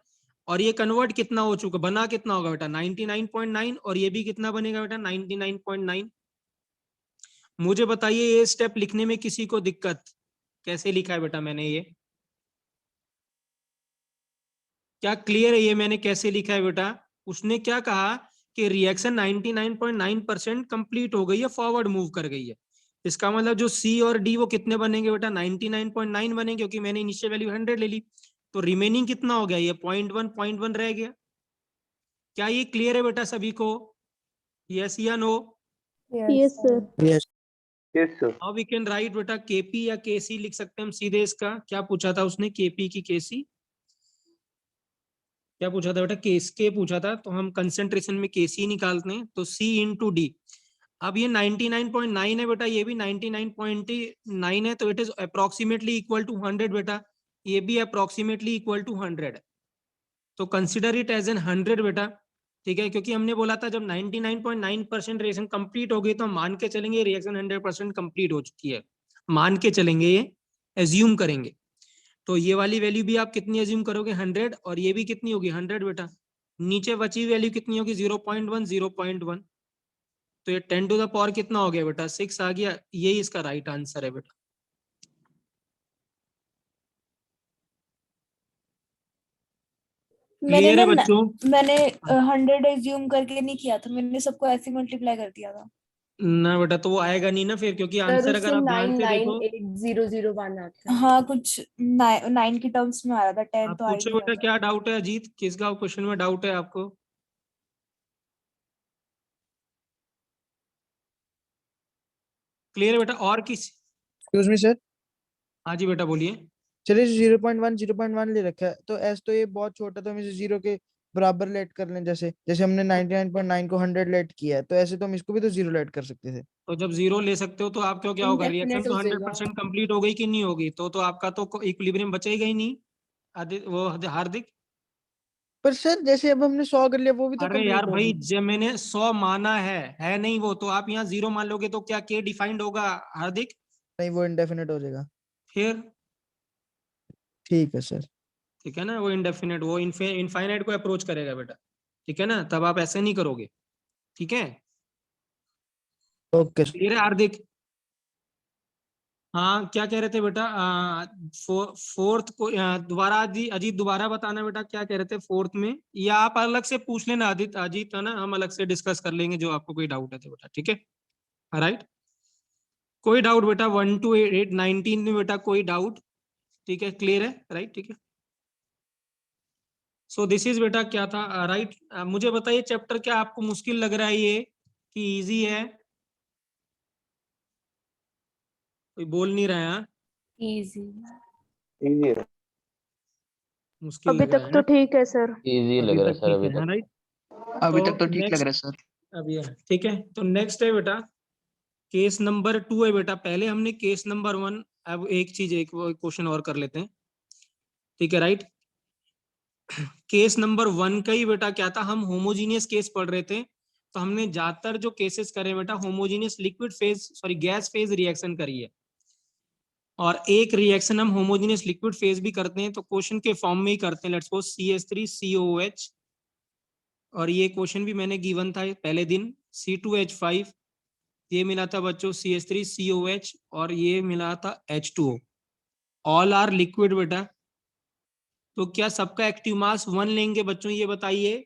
और ये कन्वर्ट कितना हो चुका, बना कितना होगा बेटा 99.9, और ये भी कितना बनेगा बेटा 99.9। मुझे बताइए ये स्टेप लिखने में किसी को दिक्कत, कैसे लिखा है बेटा मैंने ये, क्या क्लियर है ये मैंने कैसे लिखा है बेटा। उसने क्या कहा कि रिएक्शन 99.9% कंप्लीट हो गई है, फॉरवर्ड मूव कर गई है, इसका मतलब जो सी और डी वो कितने बनेंगे बेटा 99.9 बनेंगे, क्योंकि मैंने इनिशियल वैल्यू 100 ले ली। तो रिमेनिंग कितना हो गया, ये 0.1 रह गया। क्या ये क्लियर है बेटा सभी को, यस या no. Yes sir. Yes sir. Now we can write बेटा केपी या केसी लिख सकते हैं हम सीधे। इसका क्या पूछा था उसने, केपी की केसी क्या पूछा था बेटा, केस के पूछा था, तो हम कंसेंट्रेशन में केसी निकालते हैं, तो सी इंटू डी। अब ये 99.9 है बेटा, ये भी 99.9 है, तो it is approximately equal to 100 बेटा, ये भी अप्रोक्सीमेटली इक्वल टू 100, तो कंसिडर इट एज एन 100 बेटा, ठीक है, क्योंकि हमने बोला था जब 99.9% रिएक्शन कंप्लीट हो गई तो हम मान के चलेंगे रिएक्शन 100% कंप्लीट हो चुकी है, मान के चलेंगे, ये एज्यूम करेंगे। तो ये वाली वैल्यू भी आप कितनी एज्यूम करोगे 100, और ये भी कितनी होगी 100 बेटा, नीचे बची वैल्यू कितनी होगी 0.1 0.1, तो ये 10 टू द पावर कितना हो गया बेटा 6 आ गया, यही इसका राइट आंसर है बेटा। मैंने क्लियर है ना बच्चों? मैंने 100 एज्यूम करके नहीं किया था, मैंने सबको ऐसे मल्टीप्लाई कर दिया था। ना बेटा, तो वो आएगा नहीं ना फिर, क्योंकि सर आंसर उससे अगर आप ध्यान से देखो, 998001 आता है। हाँ कुछ 9 की टर्म्स में आ रहा था, 10 आप तो आ ही पूछो नहीं बेटा रहा था। क्या डाउट है अजीत, किसका क्वेश्चन में डाउट है आपको? क्लियर है बेटा? और किस? एक्सक्यूज मी सर, हाँ जी बेटा बोलिए। चलिए 0.1 ले रखा है, तो एस तो ये बहुत छोटा, तो हम इसे 0 के बराबर लेट कर लें, जैसे जैसे हमने 99.9 को 100 लेट किया है, तो ऐसे तो हम इसको भी तो 0 लेट कर सकते थे। तो जब 0 ले सकते हो तो आपको क्या होगा, रिएक्शन Indefinite तो हो 100% कंप्लीट हो गई कि नहीं होगी, तो आपका तो इक्विलिब्रियम बचेगा ही नहीं। वो हार्दिक, पर सर जैसे अब हमने 100 कर लिया, वो भी तो अरे यार कंप्लीट भाई, होगी। जब मैंने 100 माना है नहीं वो, तो आप यहाँ 0 मान लोगे तो क्या के डिफाइंड होगा हार्दिक? नहीं, वो इंडेफिनिट हो जाएगा। फिर ठीक है सर। ठीक है ना, वो इंडेफिनेट, वो इनफाइनाइट को अप्रोच करेगा बेटा, ठीक है ना, तब आप ऐसे नहीं करोगे, ठीक है? ओके। क्लियर है हार्दिक? हाँ क्या कह रहे थे बेटा? फोर्थ को दोबारा अजीत दोबारा बताना बेटा, क्या कह रहे थे फोर्थ में, या आप अलग से पूछ लेना अजीत, अजीत है ना, हम अलग से डिस्कस कर लेंगे जो आपको कोई डाउट है तो बेटा, ठीक है? राइट, कोई डाउट बेटा 1 to 8 19 में बेटा, कोई डाउट? ठीक है, क्लियर है, राइट, ठीक है। सो दिस इज बेटा क्या था, राइट? मुझे बताइए चैप्टर क्या आपको मुश्किल लग रहा है ये कि इजी है? कोई बोल नहीं रहा है, इजी। मुश्किल अभी लग रहा तक है तो ना? ठीक है सर। इजी अभी लग रहा है तक सर ठीक अभी है, तक। राइट? अभी तक तो ठीक लग रहा है सर। अभी है, ठीक है, तो नेक्स्ट है बेटा केस नंबर 2 है बेटा, पहले हमने केस नंबर 1, अब एक क्वेश्चन और कर लेते हैं, ठीक है, राइट? केस नंबर 1 का ही बेटा क्या था, हम होमोजीनियस केस पढ़ रहे थे, तो हमने ज्यादातर जो केसेस करे बेटा homogeneous liquid phase sorry gas phase reaction करी है, और एक रिएक्शन हम होमोजीनियस लिक्विड फेज भी करते हैं, तो क्वेश्चन के फॉर्म में ही करते हैं, लेट्स सपोज CH3COOH, और ये क्वेश्चन भी मैंने गिवन था पहले दिन, C2H5, ये मिला था बच्चों CH3COH, और ये मिला था H2O, ऑल आर लिक्विड बेटा। तो क्या सबका एक्टिव मास 1 लेंगे बच्चों, ये बताइए,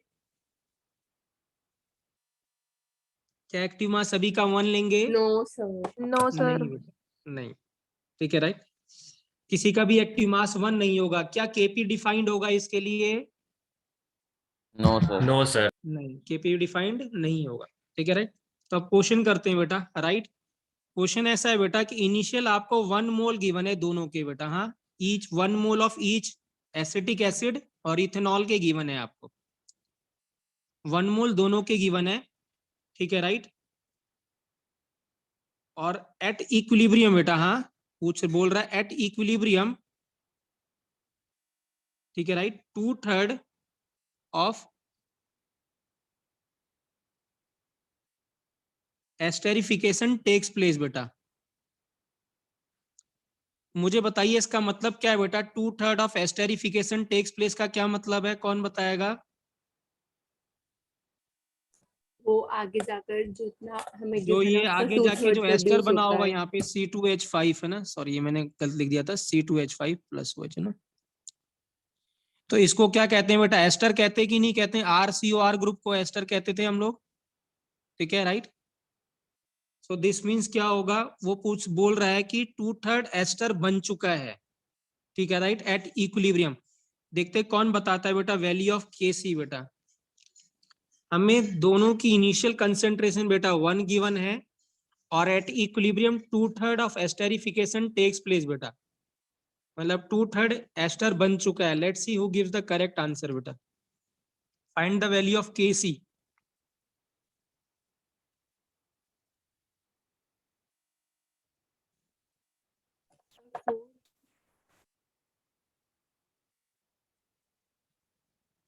क्या एक्टिव मास सभी का 1 लेंगे? No sir. No sir. नहीं बेटा, नहीं, ठीक है, राइट? किसी का भी एक्टिव मास 1 नहीं होगा। क्या केपी डिफाइंड होगा इसके लिए? No sir. No sir. नहीं, केपी डिफाइंड नहीं होगा, ठीक है, राइट? तो अब क्वेश्चन करते हैं बेटा, राइट? क्वेश्चन ऐसा है बेटा कि इनिशियल आपको 1 मोल गिवन है दोनों के बेटा, हाँ, each 1 mole of each acetic acid और इथेनॉल के गिवन है आपको, 1 मोल दोनों के गिवन है, ठीक है, राइट? और एट इक्विलिब्रियम बेटा, हाँ पूछ बोल रहा है एट इक्विलिब्रियम, ठीक है, right, 2/3 of esterification takes place बेटा। मुझे बताइए इसका मतलब क्या है बेटा, 2/3 ऑफ एस्टेरिफिकेशन टेक्स प्लेस का क्या मतलब है, कौन बताएगा? वो आगे जाकर जितना हमें जो given ये है, उसका आगे जाके 2/3 जो एस्टर produce बना होता होगा है। यहाँ पे C2H5 है ना, सॉरी ये मैंने गलत लिख दिया था, C2H5 प्लस OH है ना, तो इसको क्या कहते हैं बेटा, एस्टर कहते हैं कि नहीं कहते हैं? RCOR ग्रुप को एस्टर कहते थे हम लोग, ठीक है, राइट? सो दिस मीन्स क्या होगा, वो बोल रहा है कि 2/3 एस्टर बन चुका है, ठीक है, राइट, एट इक्विलिब्रियम। देखते कौन बताता है बेटा, वैल्यू ऑफ Kc बेटा। हमें दोनों की इनिशियल कंसेंट्रेशन बेटा 1 गिवन है, और at equilibrium 2/3 of esterification takes place बेटा, मतलब 2/3 एस्टर बन चुका है। Let's see who gives the correct answer बेटा, find the value of Kc।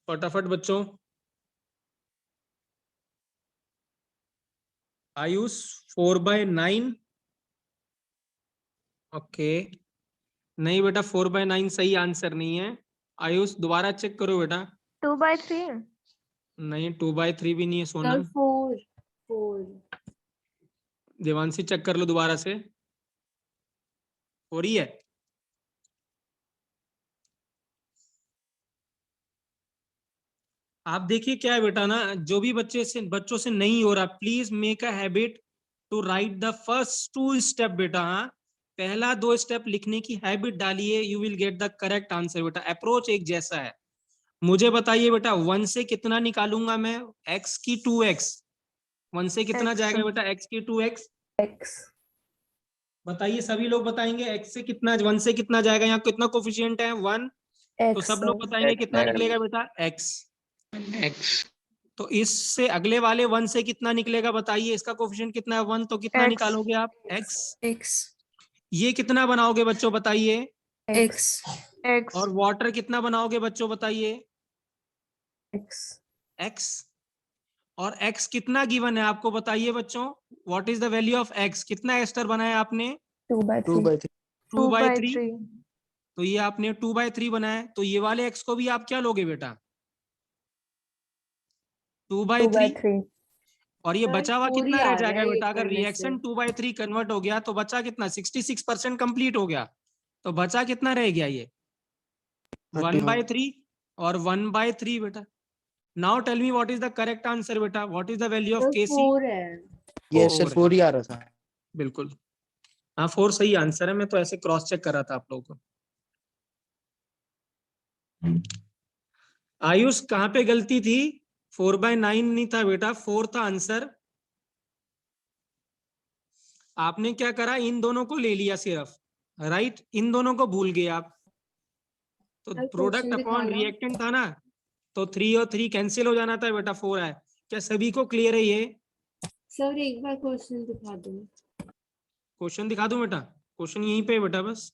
फटाफट बच्चों। आयुष 4/9। ओके, नहीं बेटा 4/9 सही आंसर नहीं है। आयुष दोबारा चेक करो बेटा। 2/3। नहीं 2/3 भी नहीं है सर सोनम। 4 देवांशी चेक कर लो दोबारा से, हो रही है? आप देखिए क्या है बेटा ना, जो भी बच्चों से नहीं हो रहा, please make a habit to write the first 2 step बेटा। हाँ, पहला 2 स्टेप लिखने की हैबिट डालिए, you will get the correct answer बेटा। अप्रोच एक जैसा है। मुझे बताइए बेटा 1 से कितना निकालूंगा मैं? x की 2x। 1 से कितना X। जाएगा बेटा? x की 2x। x बताइए, सभी लोग बताएंगे x से कितना, 1 से कितना जाएगा? यहाँ कितना कोफिशिएंट है? 1। तो सब लोग बताएंगे कितना निकलेगा बेटा? x। X तो इससे अगले वाले 1 से कितना निकलेगा बताइए? इसका कोफिशिएंट कितना है? 1। तो कितना X। निकालोगे आप? x। x ये कितना बनाओगे बच्चों बताइए? x X। और वाटर कितना बनाओगे बच्चों बताइए? x x। और x कितना गिवन है आपको बताइए बच्चों? What is the value of x? कितना एस्टर बनाया आपने? 2/3। 2/3। 2/3। तो ये आपने 2/3 बनाया, तो ये वाले x को भी आप क्या लोगे बेटा? 2/3। और ये सर बचा हुआ 4 ही कितना आ रह रहा जाएगा है बेटा? एक अगर में से। रिएक्शन 2/3 कन्वर्ट हो गया तो बचा कितना? 66% कंप्लीट हो गया। तो बचा कितना रह गया? ये 1/3 और 1/3 बेटा। Now tell me what is the correct answer बेटा? What is the value of sir Kc? 4 है। यस सर 4 ही आ रहा था। बिल्कुल, हाँ 4 सही आंसर है। मैं तो ऐसे क्रॉस चेक कर रहा था आप लोगों को। आयुष कहाँ पे गलती थी? 4/9 नहीं था बेटा, 4 था आंसर। आपने क्या करा? इन दोनों को ले लिया सिर्फ, राइट? इन दोनों को भूल गए आप। तो सर प्रोडक्ट क्वेश्चन अपॉन दिखाना। रिएक्टेंट था ना, तो 3 और 3 कैंसिल हो जाना था बेटा, 4 है। क्या सभी को क्लियर है ये? सर एक बार क्वेश्चन दिखा दो। क्वेश्चन दिखा दूं बेटा? क्वेश्चन यहीं पे है बेटा बस।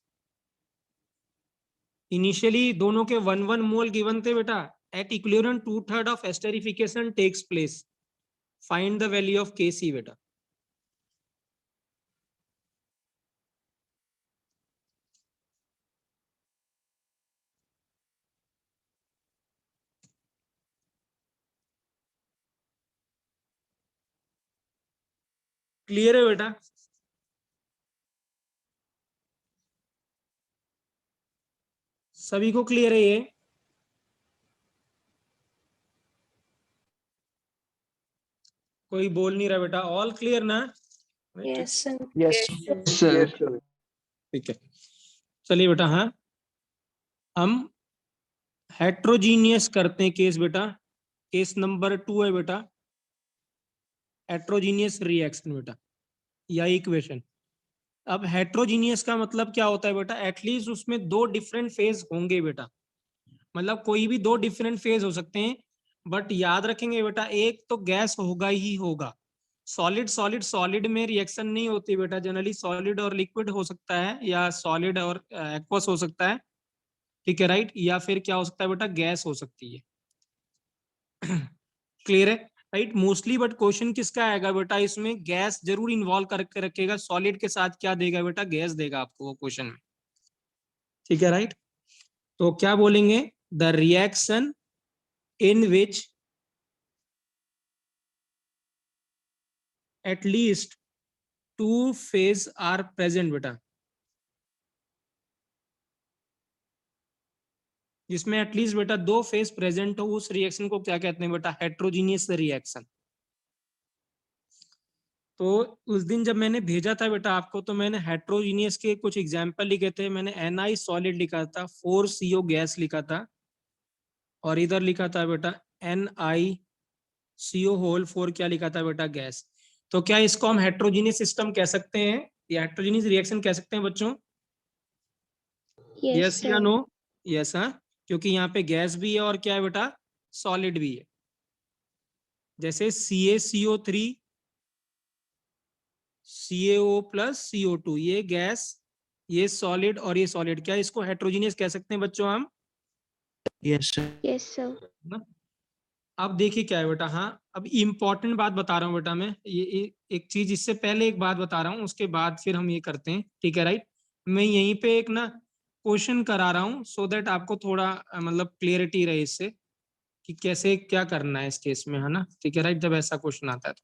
इनिशियली दोनों के 1 मोल गिवन थे बेटा। At equilibrium 2/3 of esterification takes place. Find the value of Kc बेटा। क्लियर है बेटा? सभी को क्लियर है ये? कोई बोल नहीं रहा बेटा, ऑल क्लियर ना? yes sir यस sir ठीक है, चलिए बेटा। हाँ, हम हेट्रोजीनियस करते हैं केस बेटा। केस नंबर 2 है बेटा, हेट्रोजीनियस रिएक्शन बेटा, या इक्वेशन। अब हेट्रोजीनियस का मतलब क्या होता है बेटा? एटलीस्ट उसमें 2 डिफरेंट फेज होंगे बेटा। मतलब कोई भी 2 डिफरेंट फेज हो सकते हैं, बट याद रखेंगे बेटा एक तो गैस होगा ही होगा। सॉलिड सॉलिड सॉलिड में रिएक्शन नहीं होती बेटा। जनरली सॉलिड और लिक्विड हो सकता है, या सॉलिड और एक्वस हो सकता है, ठीक है राइट? या फिर क्या हो सकता है बेटा? गैस हो सकती है। क्लियर है राइट? मोस्टली बट क्वेश्चन किसका आएगा बेटा? इसमें गैस जरूर इन्वॉल्व करके रखेगा। सॉलिड के साथ क्या देगा बेटा? गैस देगा आपको वो क्वेश्चन में, ठीक है राइट? तो क्या बोलेंगे? The reaction in which at least 2 phase are present बेटा। जिसमें एटलीस्ट बेटा 2 फेज प्रेजेंट हो, उस रिएक्शन को क्या कहते हैं बेटा? Heterogeneous reaction. तो उस दिन जब मैंने भेजा था बेटा आपको, तो मैंने हेट्रोजीनियस के कुछ एग्जांपल लिखे थे। मैंने Ni सॉलिड लिखा था, 4CO गैस लिखा था, और इधर लिखा था बेटा NiCO होल 4 क्या लिखा था बेटा? गैस। तो क्या इसको हम हेट्रोजीनियस सिस्टम कह सकते हैं, या हेट्रोजीनियस रिएक्शन कह सकते हैं बच्चों? यस या नो? यस। हाँ, क्योंकि यहाँ पे गैस भी है और क्या है बेटा? सॉलिड भी है। जैसे CaCO3 CaO प्लस CO2, ये गैस, ये सॉलिड और ये सॉलिड, क्या इसको हेट्रोजीनियस कह सकते हैं बच्चों हम? Yes sir. Yes sir. ना। अब देखिए क्या है बेटा, हाँ अब इम्पोर्टेंट बात बता रहा हूँ बेटा मैं, एक चीज इससे पहले एक बात बता रहा हूँ, उसके बाद फिर हम ये करते हैं, ठीक है राइट। मैं यहीं पे एक ना क्वेश्चन करा रहा हूँ सो दैट आपको थोड़ा मतलब क्लियरिटी रहे इससे कि कैसे क्या करना है इस केस में, है ना, ठीक है राइट, जब ऐसा क्वेश्चन आता है तो।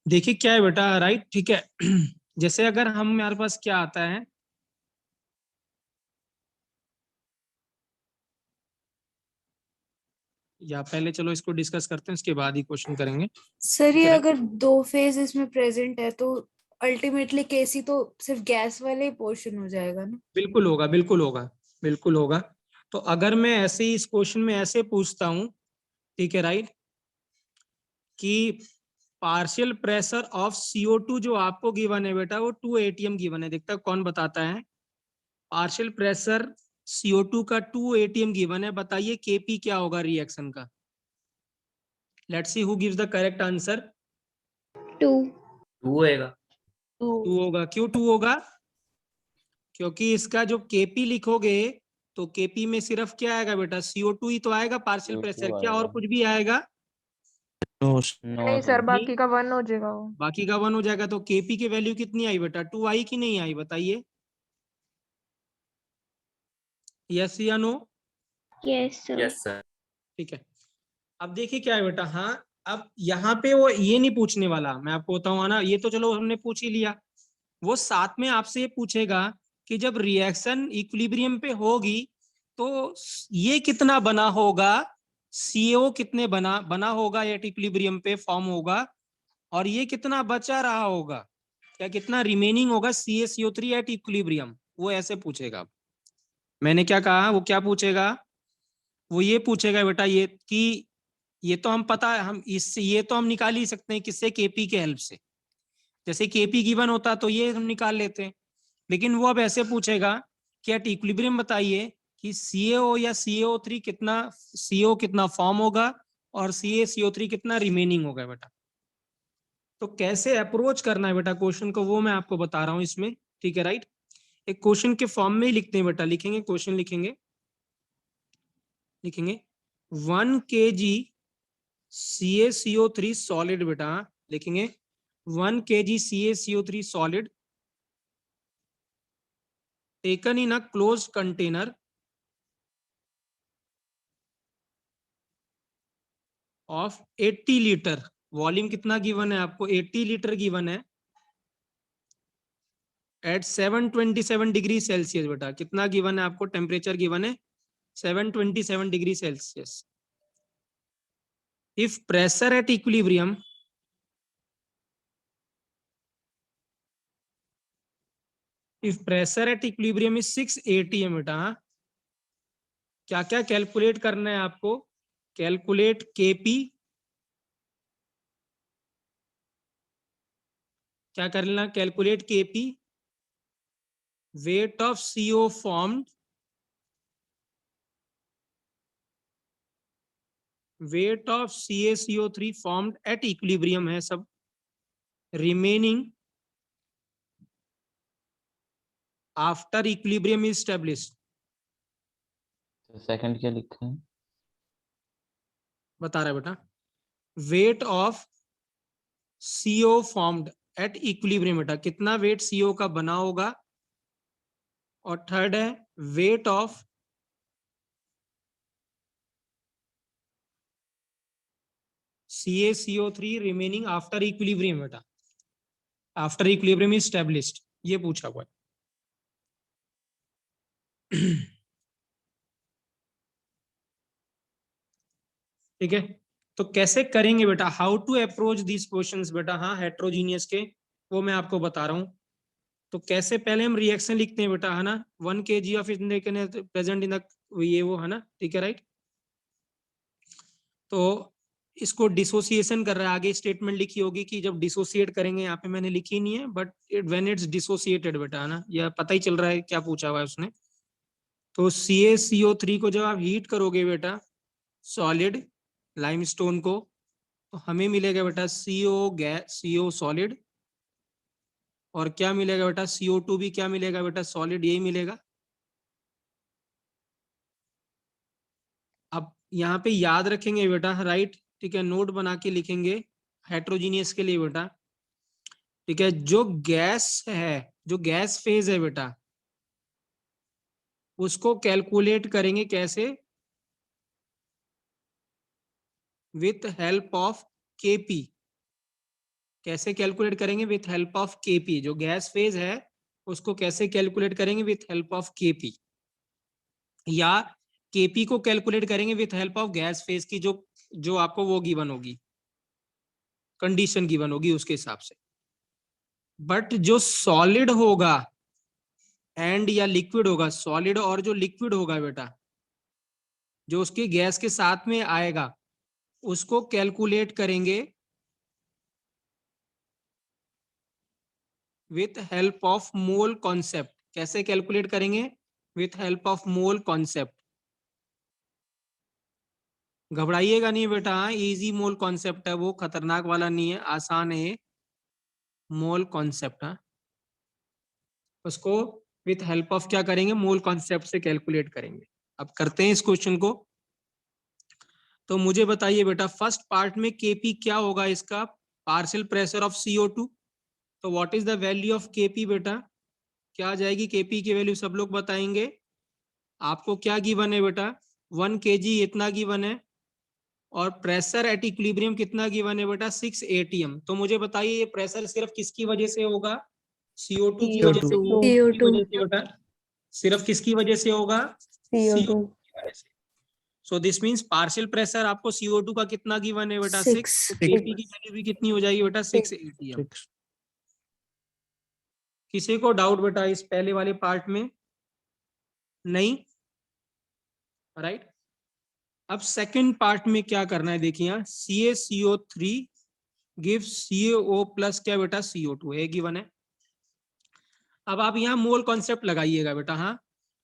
देखिए क्या है बेटा राइट, ठीक है। जैसे अगर हम, हमारे पास क्या आता है, या पहले चलो इसको डिस्कस करते हैं, उसके बाद ही क्वेश्चन करेंगे। सर ये है। अगर दो फेज इसमें प्रेजेंट है तो अल्टीमेटली केसी तो सिर्फ गैस वाले पोर्शन हो जाएगा ना। बिल्कुल होगा, बिल्कुल होगा, बिल्कुल होगा। तो अगर मैं ऐसे ही इस क्वेश्चन में ऐसे पूछता हूं, ठीक है राइट, कि पार्शियल प्रेशर ऑफ CO2 जो आपको गिवन है बेटा वो 2 atm गिवन है, देखता कौन बताता है। पार्शियल प्रेशर CO2 का 2 atm गिवन है, बताइए Kp क्या होगा रिएक्शन का। Let's see who gives the correct answer. 2। 2 होएगा। 2 होगा। क्यों 2 होगा? क्योंकि इसका जो Kp लिखोगे तो Kp में सिर्फ क्या आएगा बेटा, CO2 ही तो आएगा, पार्शियल CO2 प्रेशर क्या और आएगा। कुछ भी आएगा? नो नहीं सर, सर। बाकी का 1 हो जाएगा वो। बाकी का 1 हो जाएगा। तो Kp की वैल्यू कितनी आई बेटा, 2 आई कि नहीं आई, बताइए यस या no. Yes sir. Yes sir. ठीक है। अब देखिए क्या है बेटा, हाँ अब यहाँ पे वो ये नहीं पूछने वाला, मैं आपको बताऊँ ना, ये तो चलो हमने पूछ ही लिया। वो साथ में आपसे ये पूछेगा कि जब रिएक्शन इक्विलिब्रियम पे होगी तो ये कितना बना होगा, CO कितने बना होगा, एट इक्विलिब्रियम पे फॉर्म होगा, और ये कितना बचा रहा होगा, क्या कितना रिमेनिंग होगा CaCO3 एट इक्विलिब्रियम, वो ऐसे पूछेगा। मैंने क्या कहा, वो क्या पूछेगा, वो ये पूछेगा बेटा ये कि ये तो हम पता है, हम इससे ये तो हम निकाल ही सकते हैं, किससे, Kp के हेल्प से। जैसे Kp गिवन होता तो ये हम निकाल लेते हैं, लेकिन वो अब ऐसे पूछेगा कि एट इक्विलिब्रियम बताइए कि CaO या CO3 कितना, CO कितना फॉर्म होगा और CaCO3 कितना रिमेनिंग होगा बेटा। तो कैसे अप्रोच करना है बेटा क्वेश्चन को, वो मैं आपको बता रहा हूँ इसमें, ठीक है राइट। एक क्वेश्चन के फॉर्म में ही लिखते हैं बेटा, लिखेंगे क्वेश्चन, लिखेंगे 1 kg CaCO3 सॉलिड बेटा, लिखेंगे 1 kg CaCO3 solid taken in a closed container of 80 litre. Volume कितना गिवन है आपको, 80 लीटर गिवन है, एट 727 डिग्री सेल्सियस बेटा, कितना गिवन है आपको, टेम्परेचर गिवन है 727 degree Celsius. If pressure at equilibrium, if pressure at equilibrium is 6 atm बेटा, क्या क्या कैलकुलेट करना है आपको, कैलकुलेट Kp, क्या करना, calculate Kp, weight of CO formed, weight of CaCO3 formed at equilibrium है सब, remaining after equilibrium is established. Second क्या लिखा है? बता रहा है बेटा, weight of CO formed at equilibrium बेटा, कितना वेट CO का बना होगा, और थर्ड है weight of CaCO3 remaining after equilibrium बेटा, आफ्टर इक्विलिब्रियम इज स्टेब्लिश्ड, ये पूछा हुआ है। ठीक है, तो कैसे करेंगे बेटा, how to approach this questions बेटा, हाँ हेट्रोजीनियस के, वो मैं आपको बता रहा हूँ। तो कैसे, पहले हम रिएक्शन लिखते हैं बेटा, है ना, 1 kg of present in the, ये वो है ना, ठीक है राइट। तो इसको डिसोसिएशन कर रहा है, आगे स्टेटमेंट लिखी होगी कि जब डिसोसिएट करेंगे, यहाँ पे मैंने लिखी नहीं है, बट व्हेन इट्स डिसोसिएटेड बेटा, है ना, यह पता ही चल रहा है क्या पूछा हुआ है उसने। तो CaCO3 को जब आप हीट करोगे बेटा, सॉलिड लाइमस्टोन को, तो हमें मिलेगा बेटा CO गैस, CO सॉलिड, और क्या मिलेगा बेटा CO2 भी क्या मिलेगा बेटा सॉलिड, यही मिलेगा। अब यहाँ पे याद रखेंगे बेटा, राइट, ठीक है, नोट बना के लिखेंगे हेट्रोजीनियस के लिए बेटा, ठीक है। जो गैस है, जो गैस फेज है बेटा, उसको कैलकुलेट करेंगे कैसे, विथ हेल्प ऑफ Kp। कैसे कैलकुलेट करेंगे, विथ हेल्प ऑफ Kp। जो गैस फेज है उसको कैसे कैलकुलेट करेंगे, विथ हेल्प ऑफ Kp, या Kp को कैलकुलेट करेंगे with help of gas phase की जो आपको वो गिवन होगी, कंडीशन गिवन होगी उसके हिसाब से। बट जो सॉलिड होगा एंड या लिक्विड होगा, सॉलिड और जो लिक्विड होगा बेटा, जो उसके गैस के साथ में आएगा, उसको कैलकुलेट करेंगे with help of mole concept. कैसे कैलकुलेट करेंगे, with help of mole concept. घबराइएगा नहीं बेटा, इजी मोल कॉन्सेप्ट है वो, खतरनाक वाला नहीं है, आसान है मोल कॉन्सेप्ट। उसको विथ हेल्प ऑफ क्या करेंगे, मोल कॉन्सेप्ट से कैलकुलेट करेंगे। अब करते हैं इस क्वेश्चन को। तो मुझे बताइए बेटा, फर्स्ट पार्ट में Kp क्या होगा, इसका पार्शियल प्रेशर ऑफ CO2। तो what is the value of Kp बेटा, क्या आ जाएगी Kp की वैल्यू, सब लोग बताएंगे। आपको क्या गिवन है बेटा, 1 kg इतना गिवन है, और प्रेशर एट इक्विलिब्रियम कितना गिवन है बेटा, 6 atm। तो मुझे बताइए ये प्रेशर सिर्फ किसकी वजह से होगा, CO2 की वजह से, CO2 बेटा सिर्फ किसकी वजह से होगा, CO2 की वजह से। So this means partial pressure आपको CO2 का कितना गिवन है बेटा, 6। Kp की वैल्यू भी कितनी हो जाएगी बेटा, 6 atm। किसी को डाउट बेटा इस पहले वाले पार्ट में, नहीं, राइट। अब सेकंड पार्ट में क्या करना है, देखिए यहाँ CaCO3 गिव CaO प्लस क्या बेटा, CO2 है गिवन है। अब आप यहाँ मोल कॉन्सेप्ट लगाइएगा बेटा, हाँ।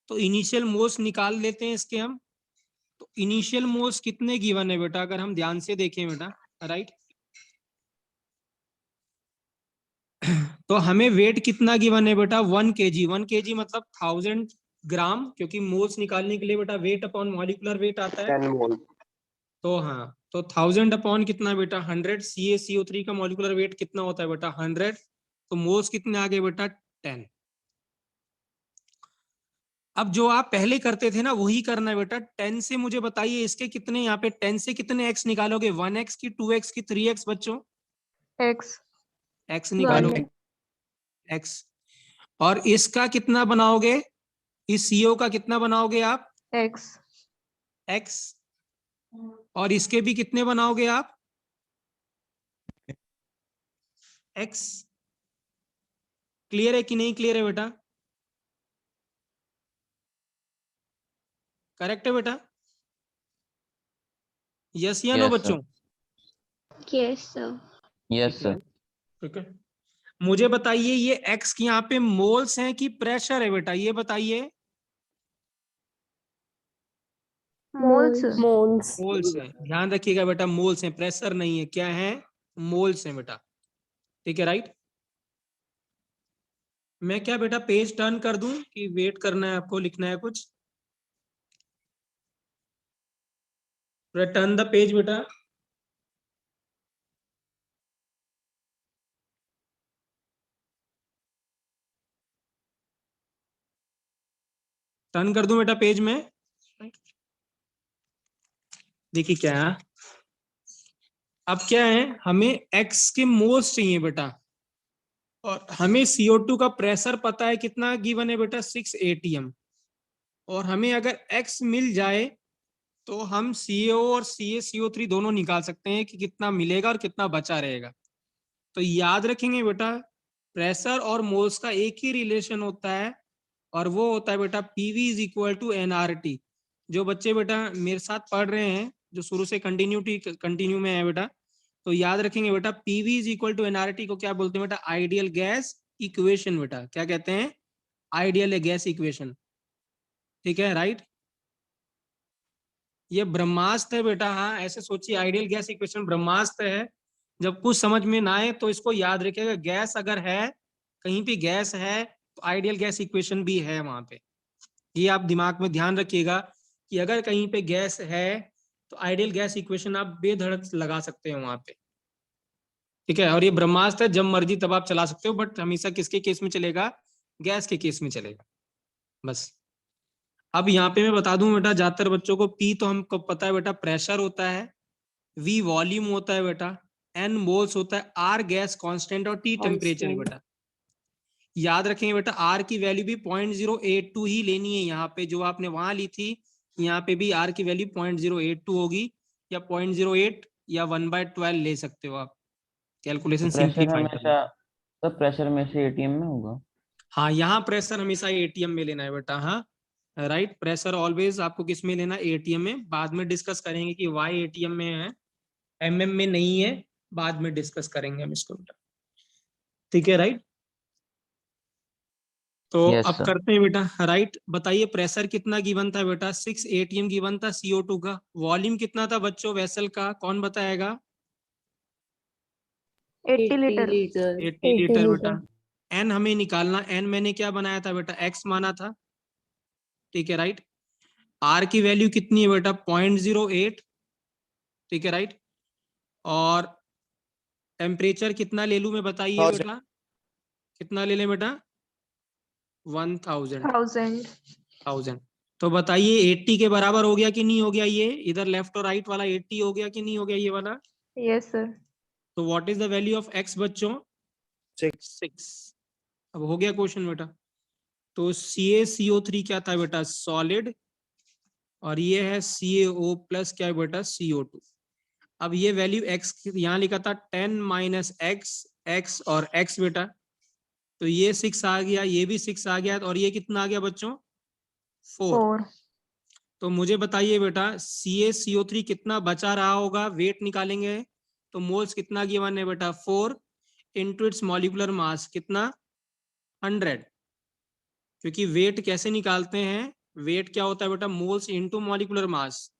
तो इनिशियल मोल्स निकाल लेते हैं इसके हम। तो इनिशियल मोल्स कितने गिवन है बेटा, अगर हम ध्यान से देखें बेटा, राइट, तो हमें वेट कितना गिवन है बेटा, 1 kg। 1 kg मतलब 1000 ग्राम, क्योंकि मोल्स निकालने के लिए बेटा वेट अपॉन मॉलिक्यूलर वेट आता है। 10 मोल। तो हाँ, तो 1000 अपॉन कितना बेटा, 100। CaCO3 का मॉलिक्यूलर वेट कितना होता है बेटा, 100। तो मोल्स कितने आ गए बेटा, 10। अब जो आप पहले करते थे ना वही करना है बेटा। 10 से मुझे बताइए इसके कितने, यहाँ पे 10 से कितने x निकालोगे, 1x की, 2x की, 3x बच्चों, x निकालोगे x। और इसका कितना बनाओगे, इस CO का कितना बनाओगे आप, x। और इसके भी कितने बनाओगे आप, x। क्लियर है कि नहीं क्लियर है बेटा, करेक्ट है बेटा, यस या नो Yes, sir. बच्चों, Yes, sir. Yes sir. ठीक है। मुझे बताइए ये x की यहाँ पे मोल्स हैं कि प्रेशर है बेटा, ये बताइए। मोल्स है, ध्यान रखिएगा बेटा, मोल्स हैं, प्रेशर नहीं है, क्या है, मोल्स हैं बेटा, ठीक है, राइट। मैं क्या बेटा पेज टर्न कर दूं कि वेट करना है आपको, लिखना है कुछ, टर्न द पेज बेटा। टर्न कर दूं बेटा पेज में, देखिए क्या है, अब क्या है, हमें x के मोल्स चाहिए बेटा, और हमें CO2 का प्रेशर पता है कितना गिवन है बेटा, 6 atm। और हमें अगर x मिल जाए तो हम CO और CaCO3 दोनों निकाल सकते हैं कि कितना मिलेगा और कितना बचा रहेगा। तो याद रखेंगे बेटा, प्रेशर और मोल्स का एक ही रिलेशन होता है, और वो होता है बेटा PV is equal to nRT। जो बच्चे बेटा मेरे साथ पढ़ रहे हैं, जो शुरू से कंटिन्यू में है बेटा, तो याद रखेंगे बेटा PV is equal to nRT को क्या बोलते हैं बेटा, आइडियल गैस इक्वेशन बेटा, क्या कहते हैं, आइडियल गैस इक्वेशन, ठीक है, राइट। ये ब्रह्मास्त्र है बेटा। हाँ, ऐसे सोचिए, आइडियल गैस इक्वेशन ब्रह्मास्त्र है। जब कुछ समझ में ना आए तो इसको याद रखिएगा, गैस अगर है, कहीं पे गैस है तो आइडियल गैस इक्वेशन भी है वहां पे। ये आप दिमाग में ध्यान रखिएगा कि अगर कहीं पे गैस है तो आइडियल गैस इक्वेशन आप बेधड़क लगा सकते हैं वहां पे, ठीक है। और ये ब्रह्मास्त्र है, जब मर्जी तब आप चला सकते हो, बट हमेशा किसके केस में चलेगा? गैस के केस में चलेगा, बस। अब यहाँ पे मैं बता दूं बेटा ज्यादातर बच्चों को, पी तो हमको पता है बेटा प्रेशर होता है, वी वॉल्यूम होता है बेटा, एन मोल्स होता है, आर गैस कांस्टेंट और टी टेम्परेचर है बेटा। याद रखेंगे बेटा आर की वैल्यू भी 0.082 ही लेनी है यहाँ पे, जो आपने वहां ली थी यहाँ पे भी आर की वैल्यू 0.082 होगी, या 0.08 या 1/12 ले सकते हो आप, कैलकुलेशन प्रेशर सिंप्लीफाई करना। हमेशा, तो प्रेशर हमेशा एटीएम में होगा। हाँ, यहाँ प्रेशर हमेशा एटीएम में लेना है बेटा। हाँ राइट, प्रेशर ऑलवेज आपको किस में लेना? एटीएम में। बाद में डिस्कस करेंगे कि वाई एटीएम में है, एमएम में नहीं है, बाद में डिस्कस करेंगे हम इसको बेटा, ठीक है राइट। तो Yes, अब sir. करते हैं बेटा, राइट। बताइए प्रेशर कितना गिवन था बेटा? 6 एटीएम गिवन था CO2 का। वॉल्यूम कितना था बच्चों वेसल का? कौन बताएगा? 80 लीटर। 80 लीटर बेटा। एन हमें निकालना, एन मैंने क्या बनाया था बेटा? एक्स माना था, ठीक है राइट। आर की वैल्यू कितनी है बेटा? 0.08, ठीक है राइट। और टेम्परेचर कितना ले लूं मैं, बताइए बेटा? कितना ले लें बेटा? 1000। तो बताइए 80 के बराबर हो गया कि नहीं हो गया? ये इधर लेफ्ट और राइट वाला 80 हो गया कि नहीं हो गया ये वाला? Yes sir. तो what is the value of x बच्चों? 6। अब हो गया क्वेश्चन बेटा। तो CaCO3 क्या था बेटा? सॉलिड। और ये है CaO प्लस क्या है बेटा? CO2। अब ये वैल्यू x यहाँ लिखा था 10 - x और x बेटा, तो ये 6 आ गया, ये भी 6 आ गया, और ये कितना आ गया बच्चों? 4। तो मुझे बताइए बेटा CaCO3 कितना बचा रहा होगा? वेट निकालेंगे तो मोल्स कितना गिवन है बेटा? 4 इंटू इट्स मॉलिक्यूलर मास कितना? 100। क्योंकि वेट कैसे निकालते हैं? वेट क्या होता है बेटा? Moles into molecular mass.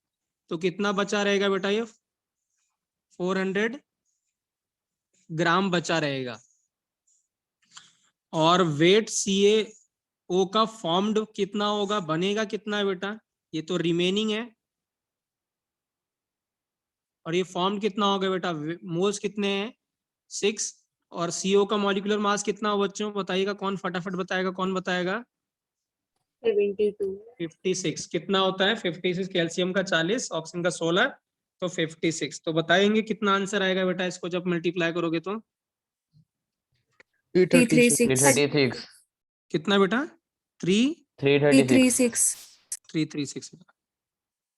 तो कितना बचा रहेगा बेटा? ये 400 ग्राम बचा रहेगा। और वेट CaO का फॉर्म्ड कितना होगा? बनेगा कितना है बेटा? ये तो रिमेनिंग है, और ये फॉर्म्ड कितना होगा बेटा? मोल्स कितने हैं? 6। और CO का मॉलिक्यूलर मास कितना हो बच्चों? बताइएगा कौन, फटाफट बताएगा, कौन बताएगा? 56। कितना होता है? 56। कैल्शियम का 40, ऑक्सीजन का 16, तो 56। तो बताएंगे कितना आंसर आएगा बेटा इसको जब मल्टीप्लाई करोगे तो? 336। कितना बेटा? 336। 336।